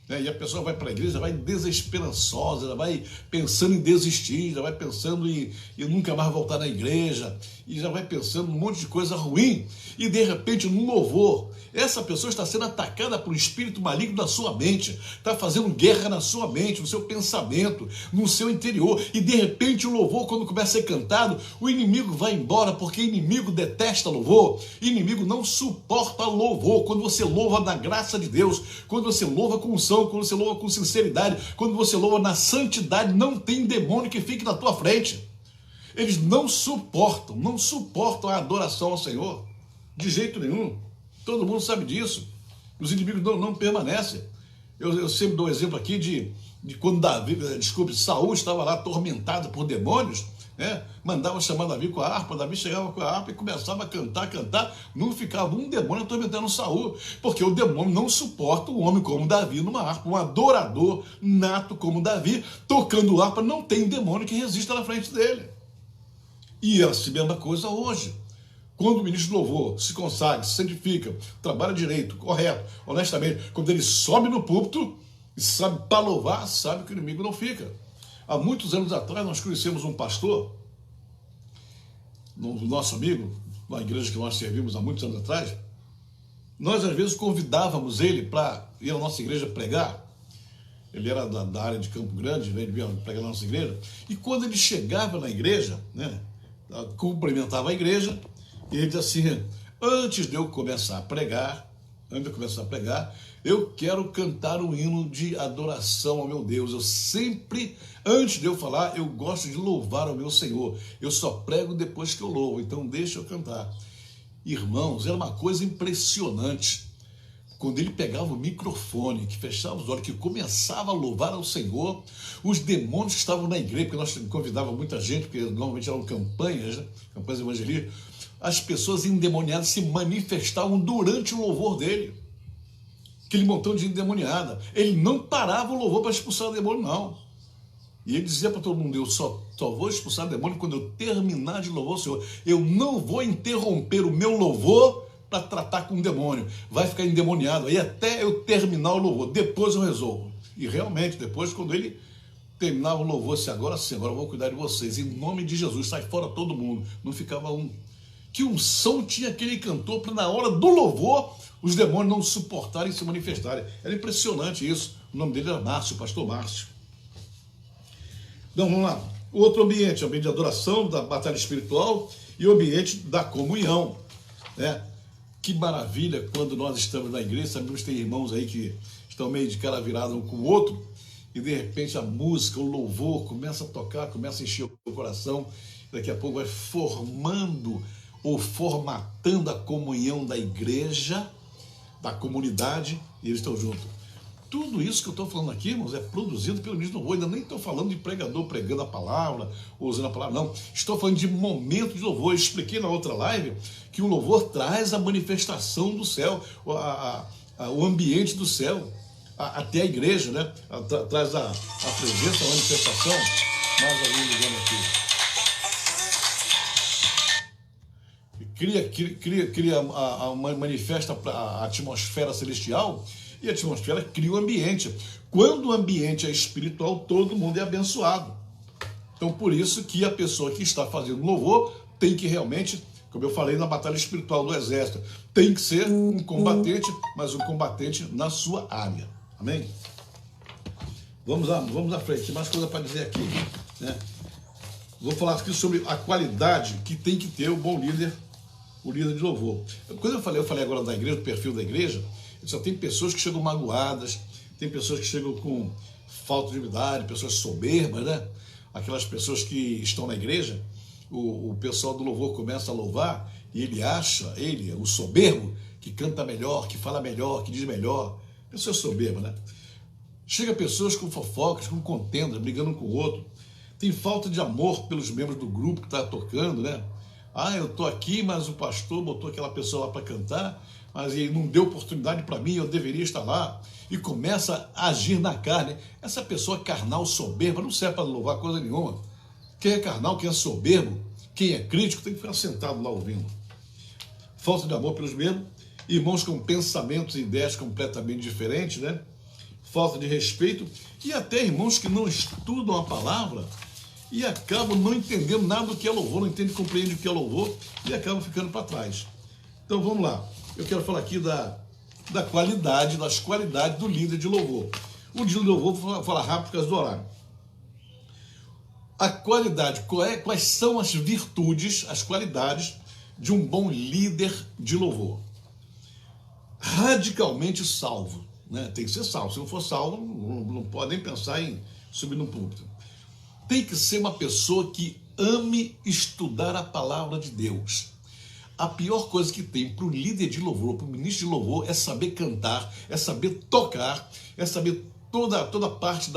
E a pessoa vai para a igreja, vai desesperançosa, ela vai pensando em desistir, já vai pensando em nunca mais voltar na igreja, e já vai pensando um monte de coisa ruim, e de repente no louvor, essa pessoa está sendo atacada por um espírito maligno na sua mente, está fazendo guerra na sua mente, no seu pensamento, no seu interior, e de repente o louvor, quando começa a ser cantado, o inimigo vai embora, porque inimigo detesta louvor, inimigo não suporta louvor. Quando você louva na graça de Deus, quando você louva com unção, quando você louva com sinceridade, quando você louva na santidade, não tem demônio que fique na tua frente. Eles não suportam a adoração ao Senhor, de jeito nenhum. Todo mundo sabe disso. Os inimigos não permanecem. Eu sempre dou exemplo aqui de quando Saul estava lá atormentado por demônios, né? Mandava chamar Davi com a harpa, Davi chegava com a harpa e começava a cantar, não ficava um demônio atormentando Saul, porque o demônio não suporta um homem como Davi numa harpa, um adorador nato como Davi, tocando harpa, não tem demônio que resista na frente dele. E é assim a mesma coisa hoje. Quando o ministro do louvor se consagra, se santifica, trabalha direito, correto, honestamente, quando ele sobe no púlpito e sabe para louvar, sabe que o inimigo não fica. Há muitos anos atrás nós conhecemos um pastor, nosso amigo, na igreja que nós servimos há muitos anos atrás. Nós às vezes convidávamos ele para ir à nossa igreja pregar. Ele era da área de Campo Grande, veio pregar na nossa igreja. E quando ele chegava na igreja, né, cumprimentava a igreja, e ele dizia assim, antes de eu começar a pregar, eu quero cantar um hino de adoração ao meu Deus. Eu sempre, antes de eu falar, eu gosto de louvar ao meu Senhor. Eu só prego depois que eu louvo, então deixa eu cantar. Irmãos, era uma coisa impressionante. Quando ele pegava o microfone, que fechava os olhos, que começava a louvar ao Senhor, os demônios que estavam na igreja, porque nós convidávamos muita gente, porque normalmente eram campanhas, né? Campanhas evangelísticas, as pessoas endemoniadas se manifestavam durante o louvor dele. Aquele montão de endemoniada. Ele não parava o louvor para expulsar o demônio, não. E ele dizia para todo mundo: eu só vou expulsar o demônio quando eu terminar de louvar o Senhor. Eu não vou interromper o meu louvor para tratar com o demônio. Vai ficar endemoniado aí até eu terminar o louvor. Depois eu resolvo. E realmente, depois, quando ele terminava o louvor, assim, agora sim, agora eu vou cuidar de vocês. Em nome de Jesus, sai fora todo mundo. Não ficava um. Que unção tinha aquele cantor para na hora do louvor os demônios não suportarem e se manifestarem. Era impressionante isso. O nome dele era Márcio, pastor Márcio. Então vamos lá. O outro ambiente, o ambiente de adoração, da batalha espiritual e o ambiente da comunhão, né? Que maravilha quando nós estamos na igreja, sabemos que tem irmãos aí que estão meio de cara virada um com o outro, e de repente a música, o louvor começa a tocar, começa a encher o coração, daqui a pouco vai formando ou formatando a comunhão da igreja, da comunidade, e eles estão juntos. Tudo isso que eu estou falando aqui, irmãos, é produzido pelo ministro do louvor. Ainda nem estou falando de pregador pregando a palavra, ou usando a palavra, não. Estou falando de momento de louvor. Eu expliquei na outra live que o louvor traz a manifestação do céu, o ambiente do céu, até a igreja, né? Traz a presença, a manifestação. Mais alguém ligando aqui. Manifesta a atmosfera celestial. E a atmosfera cria o ambiente. Quando o ambiente é espiritual, todo mundo é abençoado. Então, por isso que a pessoa que está fazendo louvor tem que realmente, como eu falei na batalha espiritual do exército, tem que ser um combatente, mas um combatente na sua área. Amém? Vamos à frente. Tem mais coisa para dizer aqui, né? Vou falar aqui sobre a qualidade que tem que ter o bom líder, o líder de louvor. Quando eu falei agora da igreja, do perfil da igreja, só tem pessoas que chegam magoadas, tem pessoas que chegam com falta de humildade, pessoas soberbas, né? Aquelas pessoas que estão na igreja, o pessoal do louvor começa a louvar e ele acha, o soberbo, que canta melhor, que fala melhor, que diz melhor. Pessoas soberbas, né? Chega pessoas com fofocas, com contendas, brigando um com o outro. Tem falta de amor pelos membros do grupo que está tocando, né? Ah, eu estou aqui, mas o pastor botou aquela pessoa lá para cantar, mas ele não deu oportunidade para mim, eu deveria estar lá. E começa a agir na carne. Essa pessoa carnal, soberba, não serve para louvar coisa nenhuma. Quem é carnal, quem é soberbo, quem é crítico, tem que ficar sentado lá ouvindo. Falta de amor pelos membros, irmãos com pensamentos e ideias completamente diferentes, né? Falta de respeito, e até irmãos que não estudam a palavra e acabam não entendendo nada do que é louvor, não entendem, compreendem o que é louvor e acabam ficando para trás. Então vamos lá. Eu quero falar aqui das qualidades do líder de louvor. O líder de louvor, vou falar rápido por causa do horário. A qualidade, quais são as virtudes, as qualidades de um bom líder de louvor? Radicalmente salvo, né? Tem que ser salvo. Se não for salvo, não pode nem pensar em subir no púlpito. Tem que ser uma pessoa que ame estudar a palavra de Deus. A pior coisa que tem para o líder de louvor, para o ministro de louvor, é saber cantar, é saber tocar, é saber toda a parte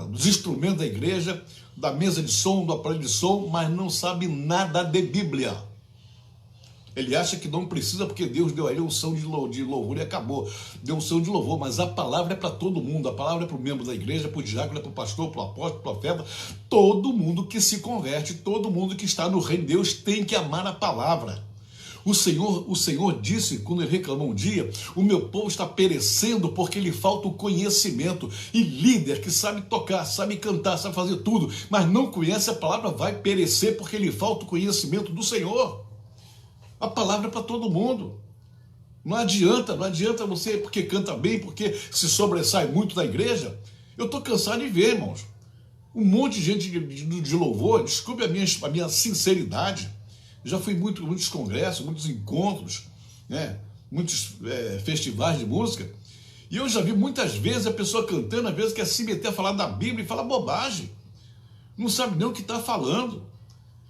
dos instrumentos da igreja, da mesa de som, do aparelho de som, mas não sabe nada de Bíblia. Ele acha que não precisa porque Deus deu a ele unção de louvor e acabou. Deu unção de louvor, mas a palavra é para todo mundo. A palavra é para o membro da igreja, para o diácono, é para o pastor, para o apóstolo, para o profeta. Todo mundo que se converte, todo mundo que está no reino de Deus tem que amar a palavra. O Senhor disse, quando ele reclamou um dia, o meu povo está perecendo porque lhe falta o conhecimento. E líder que sabe tocar, sabe cantar, sabe fazer tudo, mas não conhece a palavra, vai perecer porque lhe falta o conhecimento do Senhor. A palavra é para todo mundo. Não adianta você porque canta bem, porque se sobressai muito na igreja. Eu estou cansado de ver, irmãos, um monte de gente de louvor, desculpe a minha sinceridade, já fui muitos congressos, muitos encontros, né? Muitos festivais de música, e eu já vi muitas vezes a pessoa cantando, às vezes quer se meter a falar da Bíblia e fala bobagem, não sabe nem o que está falando.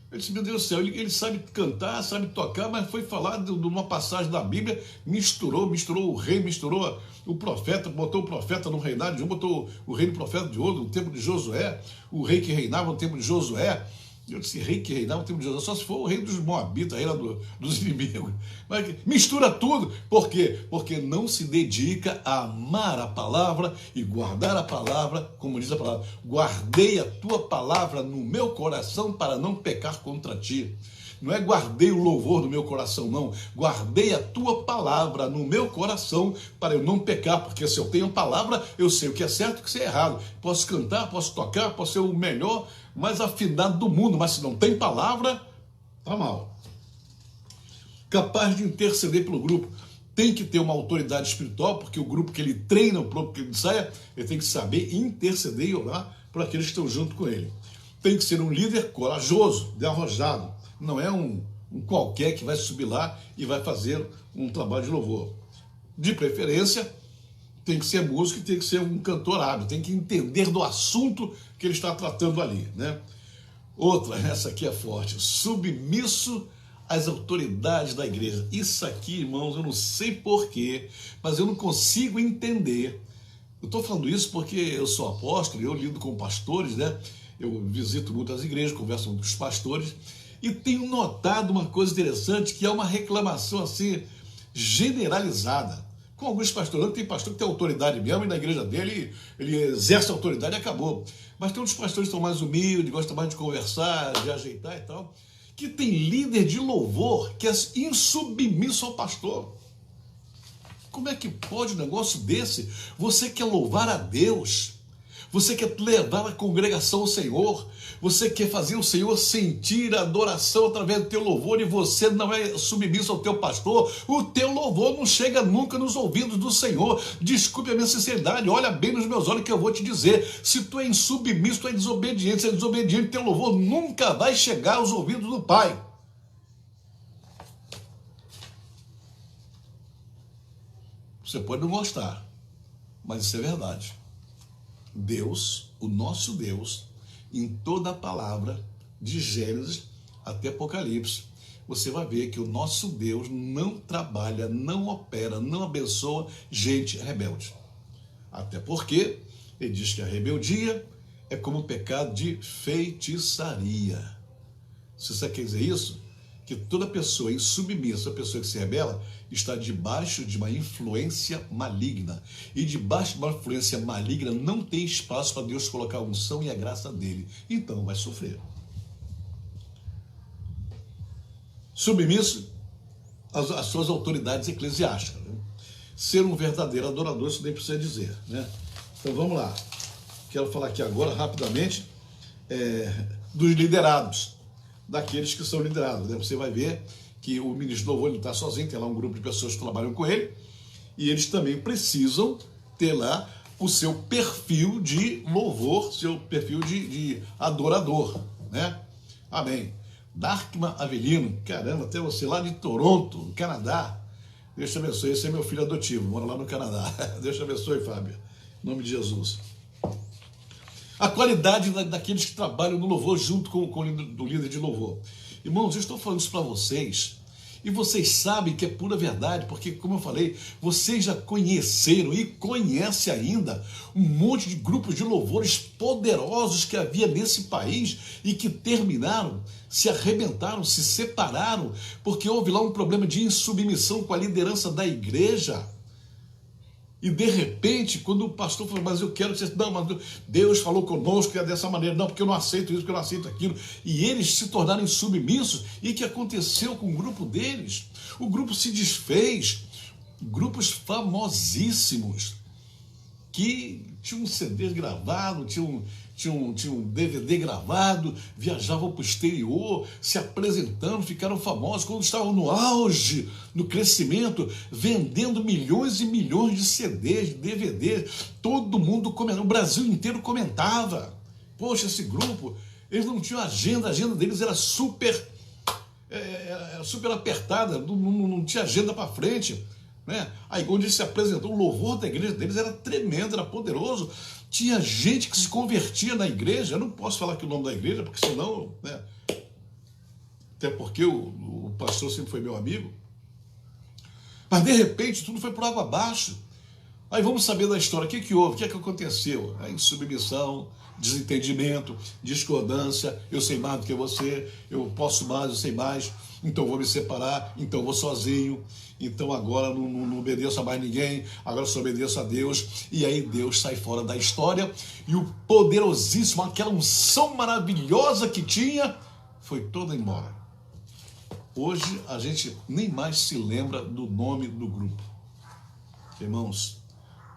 Eu disse, meu Deus do céu, ele sabe cantar, sabe tocar, mas foi falar de uma passagem da Bíblia, misturou o rei, misturou o profeta, botou o profeta no reinado de um, botou o rei do profeta de outro, no tempo de Josué, o rei que reinava no tempo de Josué, Eu disse, rei que reinava no tempo de Jesus, só se for o rei dos Moabitas, rei lá dos inimigos. Mas mistura tudo. Por quê? Porque não se dedica a amar a palavra e guardar a palavra, como diz a palavra. Guardei a tua palavra no meu coração para não pecar contra ti. Não é guardei o louvor no meu coração, não. Guardei a tua palavra no meu coração para eu não pecar, porque se eu tenho palavra, eu sei o que é certo e o que é errado. Posso cantar, posso tocar, posso ser o melhor, mais afinado do mundo, mas se não tem palavra, tá mal. Capaz de interceder pelo grupo. Tem que ter uma autoridade espiritual, porque o grupo que ele treina, o grupo que ele saia, ele tem que saber interceder e orar por aqueles que estão junto com ele. Tem que ser um líder corajoso, de arrojado. Não é um qualquer que vai subir lá e vai fazer um trabalho de louvor. De preferência, tem que ser músico e tem que ser um cantor hábil, tem que entender do assunto que ele está tratando ali, né? Outra, essa aqui é forte, submisso às autoridades da igreja. Isso aqui, irmãos, eu não sei porquê, mas eu não consigo entender. Eu estou falando isso porque eu sou apóstolo, eu lido com pastores, né? Eu visito muitas igrejas, converso com os pastores, e tenho notado uma coisa interessante, que é uma reclamação assim, generalizada. Com alguns pastores, tem pastor que tem autoridade mesmo, e na igreja dele ele exerce a autoridade e acabou. Mas tem outros pastores que são mais humildes, gostam mais de conversar, de ajeitar e tal, que tem líder de louvor que é insubmisso ao pastor. Como é que pode um negócio desse? Você quer louvar a Deus, você quer levar a congregação ao Senhor, você quer fazer o Senhor sentir a adoração através do teu louvor, e você não é submisso ao teu pastor, o teu louvor não chega nunca nos ouvidos do Senhor. Desculpe a minha sinceridade, olha bem nos meus olhos que eu vou te dizer, se tu é insubmisso, tu é desobediente, se é desobediente, teu louvor nunca vai chegar aos ouvidos do Pai. Você pode não gostar, mas isso é verdade. Deus, o nosso Deus, em toda a palavra, de Gênesis até Apocalipse, você vai ver que o nosso Deus não trabalha, não opera, não abençoa gente rebelde. Até porque ele diz que a rebeldia é como o pecado de feitiçaria. Se você quer dizer isso, que toda pessoa insubmissa, a pessoa que se rebela, está debaixo de uma influência maligna. E debaixo de uma influência maligna não tem espaço para Deus colocar a unção e a graça dele. Então vai sofrer. Submisso às suas autoridades eclesiásticas, né? Ser um verdadeiro adorador, isso nem precisa dizer, né? Então vamos lá. Quero falar aqui agora, rapidamente, dos liderados, daqueles que são liderados, né? Você vai ver que o ministro do louvor não está sozinho, tem lá um grupo de pessoas que trabalham com ele, e eles também precisam ter lá o seu perfil de louvor, seu perfil de adorador, né? Amém. Darkman Avelino, caramba, até você lá de Toronto, no Canadá. Deus te abençoe, esse é meu filho adotivo, mora lá no Canadá. Deus te abençoe, Fábio, em nome de Jesus. A qualidade daqueles que trabalham no louvor junto com o líder de louvor. Irmãos, eu estou falando isso para vocês, e vocês sabem que é pura verdade, porque, como eu falei, vocês já conheceram e conhecem ainda um monte de grupos de louvores poderosos que havia nesse país e que terminaram, se arrebentaram, se separaram, porque houve lá um problema de insubmissão com a liderança da igreja. E de repente, quando o pastor falou, mas eu quero que você... Não, mas Deus falou conosco que é dessa maneira. Não, porque eu não aceito isso, porque eu não aceito aquilo. E eles se tornaram insubmissos. E o que aconteceu com o grupo deles? O grupo se desfez. Grupos famosíssimos que tinham um CD gravado, tinham um DVD gravado, viajavam para o exterior, se apresentando, ficaram famosos, quando estavam no auge, no crescimento, vendendo milhões e milhões de CDs, de DVDs, todo mundo comentava, o Brasil inteiro comentava. Poxa, esse grupo, eles não tinham agenda, a agenda deles era super apertada, não tinha agenda para frente, né? Aí quando ele se apresentou, o louvor da igreja deles era tremendo, era poderoso. Tinha gente que se convertia na igreja. Eu não posso falar aqui o nome da igreja, porque senão, né? Até porque o pastor sempre foi meu amigo. Mas de repente tudo foi por água abaixo. Aí vamos saber da história, o que houve, o que aconteceu? A insubmissão, desentendimento, discordância, eu sei mais do que você, eu posso mais, eu sei mais, então vou me separar, então vou sozinho, então agora não obedeço a mais ninguém, agora só obedeço a Deus, e aí Deus sai fora da história, e o poderosíssimo, aquela unção maravilhosa que tinha, foi toda embora. Hoje a gente nem mais se lembra do nome do grupo. Irmãos,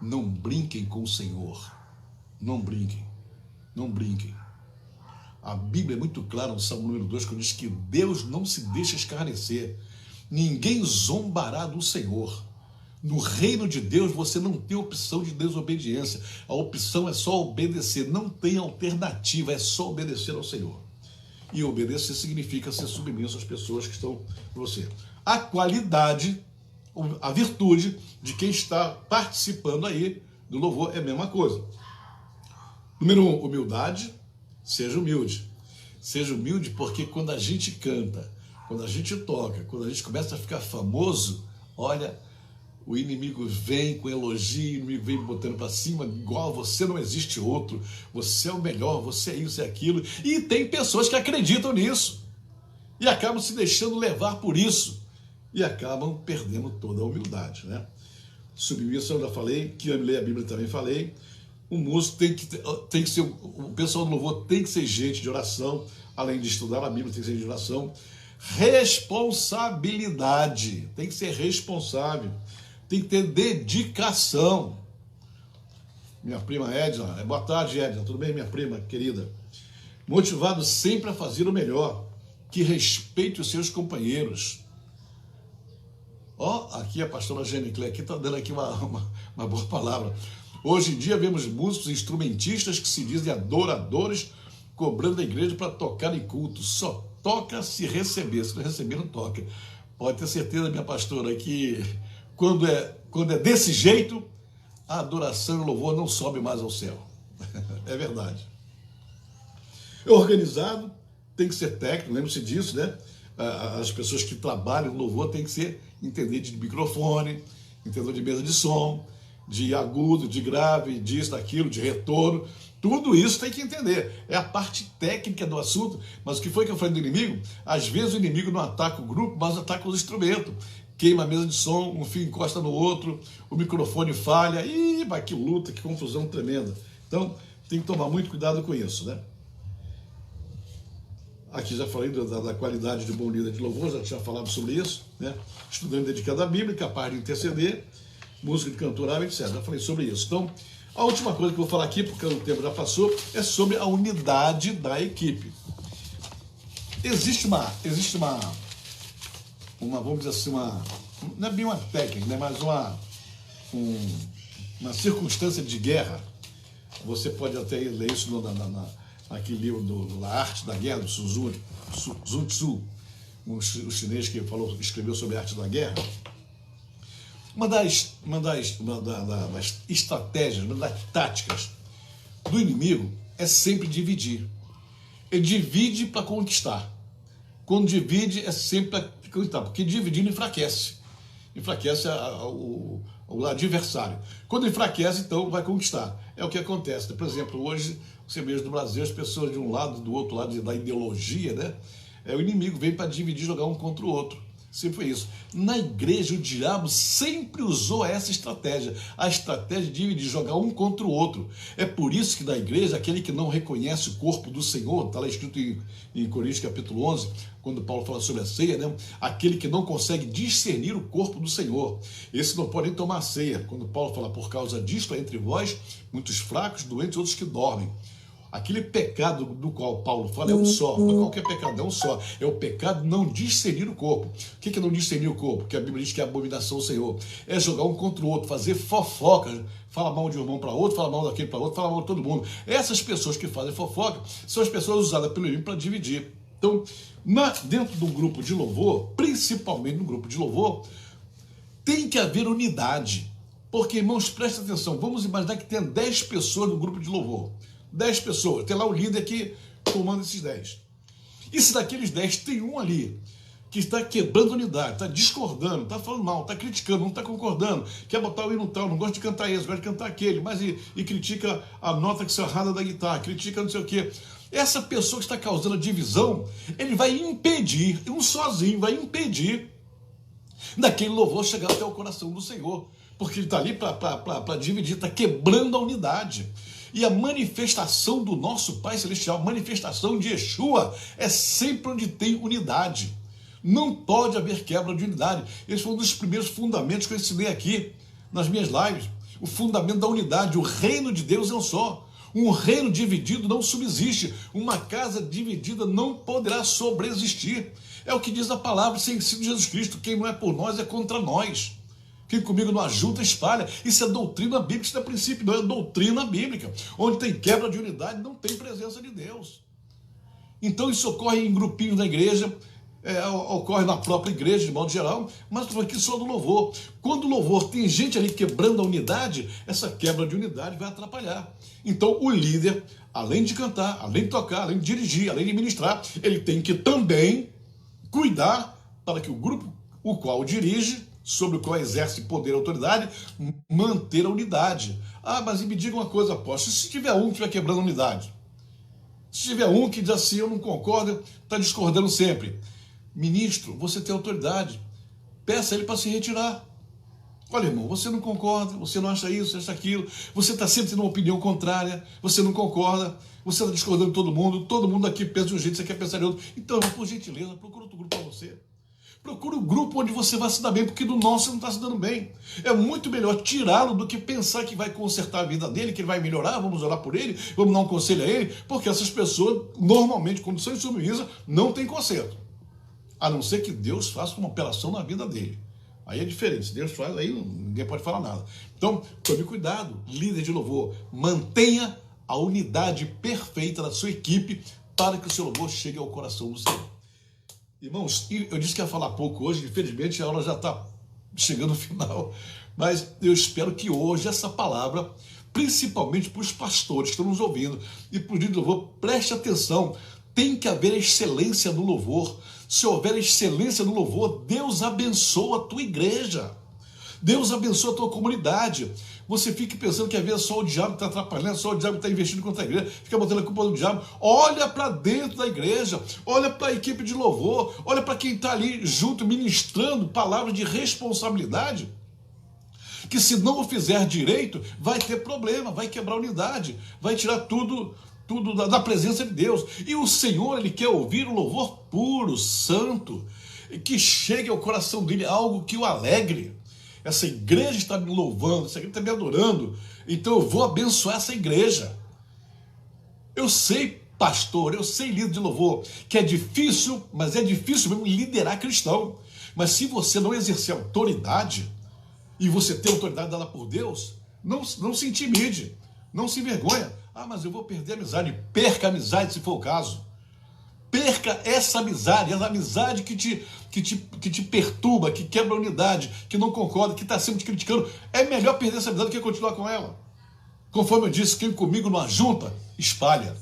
não brinquem com o Senhor, não brinquem, não brinquem. A Bíblia é muito clara no Salmo número 2, quando diz que Deus não se deixa escarnecer, ninguém zombará do Senhor. No reino de Deus você não tem opção de desobediência, a opção é só obedecer, não tem alternativa, é só obedecer ao Senhor. E obedecer significa ser submisso às pessoas que estão com você. A qualidade, a virtude de quem está participando aí do louvor é a mesma coisa. Número 1, humildade. Seja humilde. Seja humilde porque quando a gente canta, quando a gente toca, quando a gente começa a ficar famoso, olha, o inimigo vem com elogio, o inimigo vem botando para cima, igual você não existe outro, você é o melhor, você é isso e aquilo. E tem pessoas que acreditam nisso e acabam se deixando levar por isso e acabam perdendo toda a humildade, né? Submissão, eu já falei, que eu leio a Bíblia também falei. O músico tem que ser, o pessoal do louvor tem que ser gente de oração, além de estudar a Bíblia, tem que ser gente de oração. Responsabilidade, tem que ser responsável, tem que ter dedicação. Minha prima Edna, boa tarde Edna, tudo bem minha prima querida? Motivado sempre a fazer o melhor, que respeite os seus companheiros. Ó, aqui a pastora Jenny aqui está dando aqui uma boa palavra. Hoje em dia vemos músicos e instrumentistas que se dizem adoradores, cobrando a igreja para tocar em culto. Só toca se receber, se não receber não toca. Pode ter certeza, minha pastora, que quando é desse jeito, a adoração e o louvor não sobe mais ao céu. É verdade. É organizado, tem que ser técnico, lembre-se disso, né? As pessoas que trabalham no louvor têm que entender de microfone, entender de mesa de som, de agudo, de grave, disso, daquilo, de retorno, tudo isso tem que entender. É a parte técnica do assunto, mas o que foi que eu falei do inimigo? Às vezes o inimigo não ataca o grupo, mas ataca os instrumentos. Queima a mesa de som, um fio encosta no outro, o microfone falha, e vai que luta, que confusão tremenda. Então, tem que tomar muito cuidado com isso, né? Aqui já falei da qualidade de bom líder de louvor, já tinha falado sobre isso, né? Estudante dedicado à Bíblia, capaz de interceder, música de cantoral, etc. Já falei sobre isso. Então, a última coisa que eu vou falar aqui, porque o tempo já passou, é sobre a unidade da equipe. Existe uma vamos dizer assim, não é bem uma técnica, né, mas uma circunstância de guerra. Você pode até ler isso naquele livro da Arte da Guerra, do Sun Tzu, o chinês que escreveu sobre a arte da guerra. Uma das estratégias, uma das táticas do inimigo é sempre dividir. Ele divide para conquistar. Quando divide é sempre para conquistar, porque dividindo enfraquece. Enfraquece o adversário. Quando enfraquece, então vai conquistar. É o que acontece. Por exemplo, hoje, você vê no Brasil as pessoas de um lado do outro lado da ideologia, né? O inimigo vem para dividir, jogar um contra o outro. Sempre foi isso. Na igreja, o diabo sempre usou essa estratégia. A estratégia de jogar um contra o outro. É por isso que na igreja, aquele que não reconhece o corpo do Senhor, está lá escrito em Coríntios capítulo 11, quando Paulo fala sobre a ceia, né? Aquele que não consegue discernir o corpo do Senhor. Esse não pode nem tomar ceia. Quando Paulo fala, por causa disto, há entre vós muitos fracos, doentes, outros que dormem. Aquele pecado do qual Paulo fala é um só, não é qualquer pecado, é um só. É o pecado de não discernir o corpo. O que é não discernir o corpo? Que a Bíblia diz que é abominação ao Senhor. É jogar um contra o outro, fazer fofoca, fala mal de um irmão para outro, fala mal daquele para outro, fala mal de todo mundo. Essas pessoas que fazem fofoca são as pessoas usadas pelo inimigo para dividir. Então, dentro do grupo de louvor, principalmente no grupo de louvor, tem que haver unidade. Porque, irmãos, prestem atenção, vamos imaginar que tem 10 pessoas no grupo de louvor. 10 pessoas, tem lá o líder que comanda esses 10. E se daqueles 10 tem um ali que está quebrando a unidade, está discordando, está falando mal, está criticando, não está concordando, quer botar o hino tal, não gosta de cantar esse, gosta de cantar aquele, mas e critica a nota que se errada da guitarra, critica não sei o quê. Essa pessoa que está causando a divisão, ele vai impedir, um sozinho vai impedir daquele louvor chegar até o coração do Senhor, porque ele está ali para dividir, está quebrando a unidade. E a manifestação do nosso Pai Celestial, a manifestação de Yeshua, é sempre onde tem unidade. Não pode haver quebra de unidade. Esse foi um dos primeiros fundamentos que eu ensinei aqui nas minhas lives. O fundamento da unidade. O reino de Deus é um só. Um reino dividido não subsiste. Uma casa dividida não poderá sobreexistir. É o que diz a palavra sem ensino de Jesus Cristo. Quem não é por nós é contra nós. Quem comigo não ajunta, espalha. Isso é doutrina bíblica, isso não é princípio, não é doutrina bíblica. Onde tem quebra de unidade, não tem presença de Deus. Então isso ocorre em grupinhos da igreja, ocorre na própria igreja, de modo geral, mas estou aqui só do louvor. Quando o louvor tem gente ali quebrando a unidade, essa quebra de unidade vai atrapalhar. Então o líder, além de cantar, além de tocar, além de dirigir, além de ministrar, ele tem que também cuidar para que o grupo o qual dirige, sobre o qual exerce poder e autoridade, manter a unidade. Ah, mas me diga uma coisa, apóstolo, se tiver um que estiver quebrando a unidade? Se tiver um que diz assim, eu não concordo, está discordando sempre. Ministro, você tem autoridade, peça a ele para se retirar. Olha, irmão, você não concorda, você não acha isso, acha aquilo, você está sempre tendo uma opinião contrária, você não concorda, você está discordando de todo mundo aqui pensa de um jeito, você quer pensar de outro. Então, por gentileza, procura outro grupo para você. Procura um grupo onde você vai se dar bem, porque do nosso você não está se dando bem. É muito melhor tirá-lo do que pensar que vai consertar a vida dele, que ele vai melhorar, vamos orar por ele, vamos dar um conselho a ele, porque essas pessoas, normalmente, quando são insubmisas, não tem conserto. A não ser que Deus faça uma operação na vida dele. Aí é diferente. Se Deus faz, aí ninguém pode falar nada. Então, tome cuidado, líder de louvor. Mantenha a unidade perfeita da sua equipe para que o seu louvor chegue ao coração do Senhor. Irmãos, eu disse que ia falar pouco hoje, infelizmente a hora já está chegando ao final, mas eu espero que hoje essa palavra, principalmente para os pastores que estão nos ouvindo e para o líder de louvor, preste atenção, tem que haver excelência no louvor. Se houver excelência no louvor, Deus abençoa a tua igreja, Deus abençoa a tua comunidade. Você fica pensando que às vezes só o diabo está atrapalhando, só o diabo está investindo contra a igreja, fica botando a culpa do diabo. Olha para dentro da igreja, olha para a equipe de louvor, olha para quem está ali junto, ministrando palavras de responsabilidade, que se não o fizer direito, vai ter problema, vai quebrar a unidade, vai tirar tudo da presença de Deus. E o Senhor, Ele quer ouvir o louvor puro, santo, que chegue ao coração dele, algo que o alegre. Essa igreja está me louvando, essa igreja está me adorando, então eu vou abençoar essa igreja. Eu sei, pastor, eu sei, líder de louvor, que é difícil, mas é difícil mesmo liderar cristão. Mas se você não exercer autoridade, e você tem autoridade dada por Deus, não se intimide, não se envergonha. Ah, mas eu vou perder a amizade. Perca a amizade se for o caso. Perca essa amizade que te perturba, que quebra a unidade, que não concorda, que está sempre te criticando. É melhor perder essa amizade do que continuar com ela. Conforme eu disse, quem comigo não ajunta, espalha.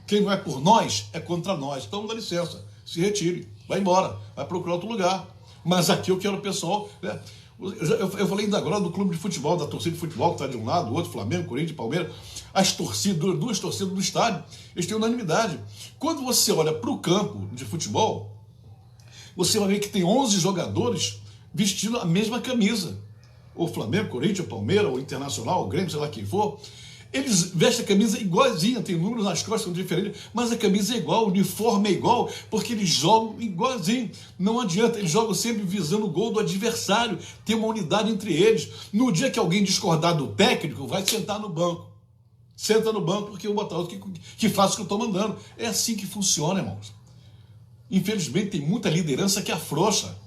Quem não é por nós, é contra nós. Então dá licença, se retire, vai embora, vai procurar outro lugar. Mas aqui eu quero o pessoal, né? Eu falei ainda agora do clube de futebol, da torcida de futebol, que está de um lado, do outro, Flamengo, Corinthians, Palmeiras. As torcidas, duas torcidas do estádio, eles têm unanimidade. Quando você olha para o campo de futebol, você vai ver que tem 11 jogadores vestindo a mesma camisa. O Flamengo, Corinthians, Palmeiras, o Internacional, o Grêmio, sei lá quem for. Eles vestem a camisa igualzinha, tem números nas costas, são diferentes, mas a camisa é igual, o uniforme é igual, porque eles jogam igualzinho. Não adianta, eles jogam sempre visando o gol do adversário, tem uma unidade entre eles. No dia que alguém discordar do técnico, vai sentar no banco. Senta no banco porque eu vou botar outro que faça o que eu estou mandando. É assim que funciona, irmãos. Infelizmente tem muita liderança que afrouxa.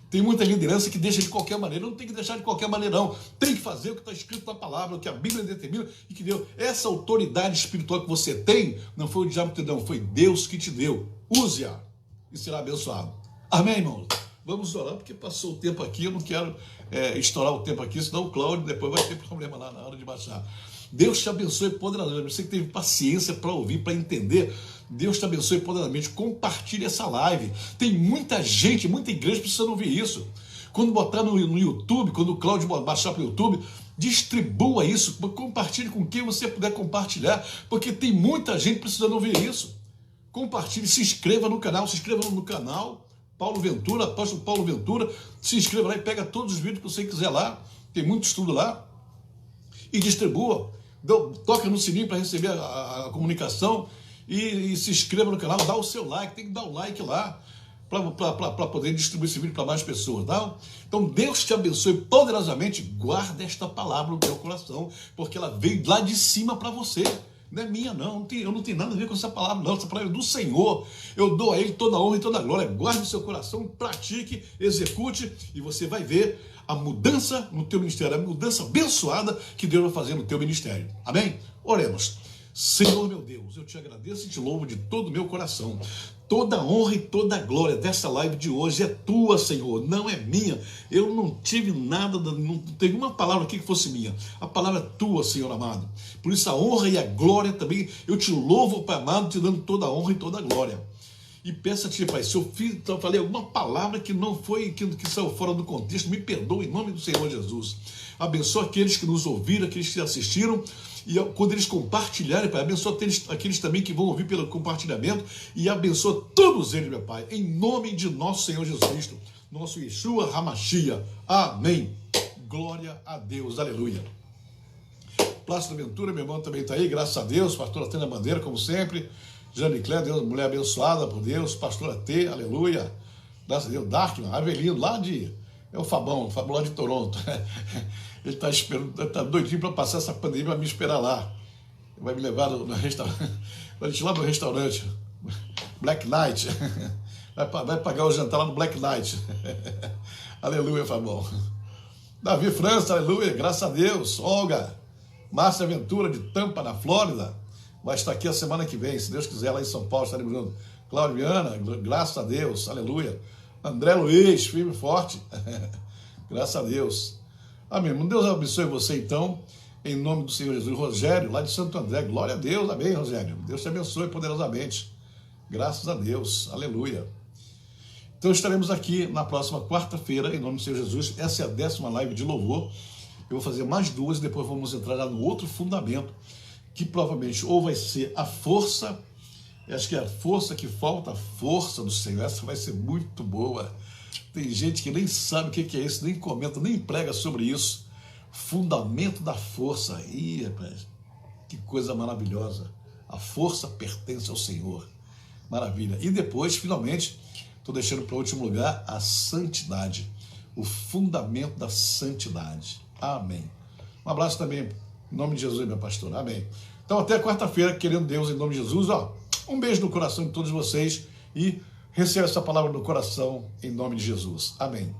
Tem muita liderança que deixa de qualquer maneira. Não tem que deixar de qualquer maneira, não. Tem que fazer o que está escrito na palavra, o que a Bíblia determina e que deu. Essa autoridade espiritual que você tem, não foi o diabo que te deu, foi Deus que te deu. Use-a e será abençoado. Amém, irmãos? Vamos orar, porque passou o tempo aqui. Eu não quero estourar o tempo aqui, senão o Cláudio depois vai ter problema lá na hora de baixar. Deus te abençoe poderosamente. Você que teve paciência para ouvir, para entender Deus te abençoe poderosamente. Compartilhe essa live. Tem muita gente, muita igreja precisando ouvir isso. Quando botar no YouTube, quando o Cláudio baixar para o YouTube, distribua isso, compartilhe com quem você puder compartilhar, porque tem muita gente precisando ouvir isso. Compartilhe, se inscreva no canal, Paulo Ventura, apóstolo Paulo Ventura, se inscreva lá e pega todos os vídeos que você quiser lá, tem muito estudo lá, e distribua, toca no sininho para receber a comunicação, e se inscreva no canal, dá o seu like, tem que dar o like lá, para poder distribuir esse vídeo para mais pessoas, tá? Então Deus te abençoe poderosamente, guarda esta palavra no teu coração, porque ela veio lá de cima para você, não é minha não, eu não tenho nada a ver com essa palavra não, essa palavra é do Senhor, eu dou a Ele toda a honra e toda a glória, guarde o seu coração, pratique, execute, e você vai ver a mudança no teu ministério, a mudança abençoada que Deus vai fazer no teu ministério, amém? Oremos. Senhor meu Deus, eu te agradeço e te louvo de todo o meu coração. Toda a honra e toda a glória dessa live de hoje é tua, Senhor, não é minha. Eu não tive nada, não teve uma palavra aqui que fosse minha. A palavra é tua, Senhor amado. Por isso a honra e a glória também, eu te louvo, Pai amado, te dando toda a honra e toda a glória. E peço a ti, Pai, se eu falei alguma palavra que não foi, que saiu fora do contexto, me perdoa em nome do Senhor Jesus. Abençoa aqueles que nos ouviram, aqueles que assistiram, e quando eles compartilharem, Pai, abençoa aqueles também que vão ouvir pelo compartilhamento, e abençoa todos eles, meu Pai, em nome de nosso Senhor Jesus Cristo, nosso Yeshua HaMashiach. Amém. Glória a Deus, aleluia. Plácido Ventura, meu irmão, também está aí, graças a Deus. Pastora Tânia Bandeira, como sempre. Jane Cléia, Deus, mulher abençoada por Deus. Pastora T, aleluia. Graças a Deus. Darkman, Avelino, lá de... É o Fabão lá de Toronto. Ele está esperando, está doidinho para passar essa pandemia, para me esperar lá. Ele vai me levar no restaurante, vai lá no restaurante, Black Knight. Vai pagar o jantar lá no Black Knight. Aleluia, Fabão. Davi França, aleluia, graças a Deus. Olga, Márcia Ventura, de Tampa, na Flórida, vai estar aqui a semana que vem, se Deus quiser, lá em São Paulo, estaremos juntos. Cláudia Viana, graças a Deus, aleluia. André Luiz, firme e forte, graças a Deus. Amém. Deus abençoe você, então, em nome do Senhor Jesus. Rogério, lá de Santo André, glória a Deus, amém, Rogério. Deus te abençoe poderosamente, graças a Deus, aleluia. Então estaremos aqui na próxima quarta-feira, em nome do Senhor Jesus. Essa é a 10ª live de louvor. Eu vou fazer mais 2 e depois vamos entrar já no outro fundamento, que provavelmente ou vai ser a força, acho que é a força que falta, a força do Senhor. Essa vai ser muito boa. Tem gente que nem sabe o que é isso, nem comenta, nem prega sobre isso. Fundamento da força. Ih, rapaz, que coisa maravilhosa. A força pertence ao Senhor. Maravilha. E depois, finalmente, estou deixando para o último lugar a santidade. O fundamento da santidade. Amém. Um abraço também, em nome de Jesus, minha pastora. Amém. Então, até quarta-feira, querendo Deus, em nome de Jesus, ó. Um beijo no coração de todos vocês e receba essa palavra no coração em nome de Jesus. Amém.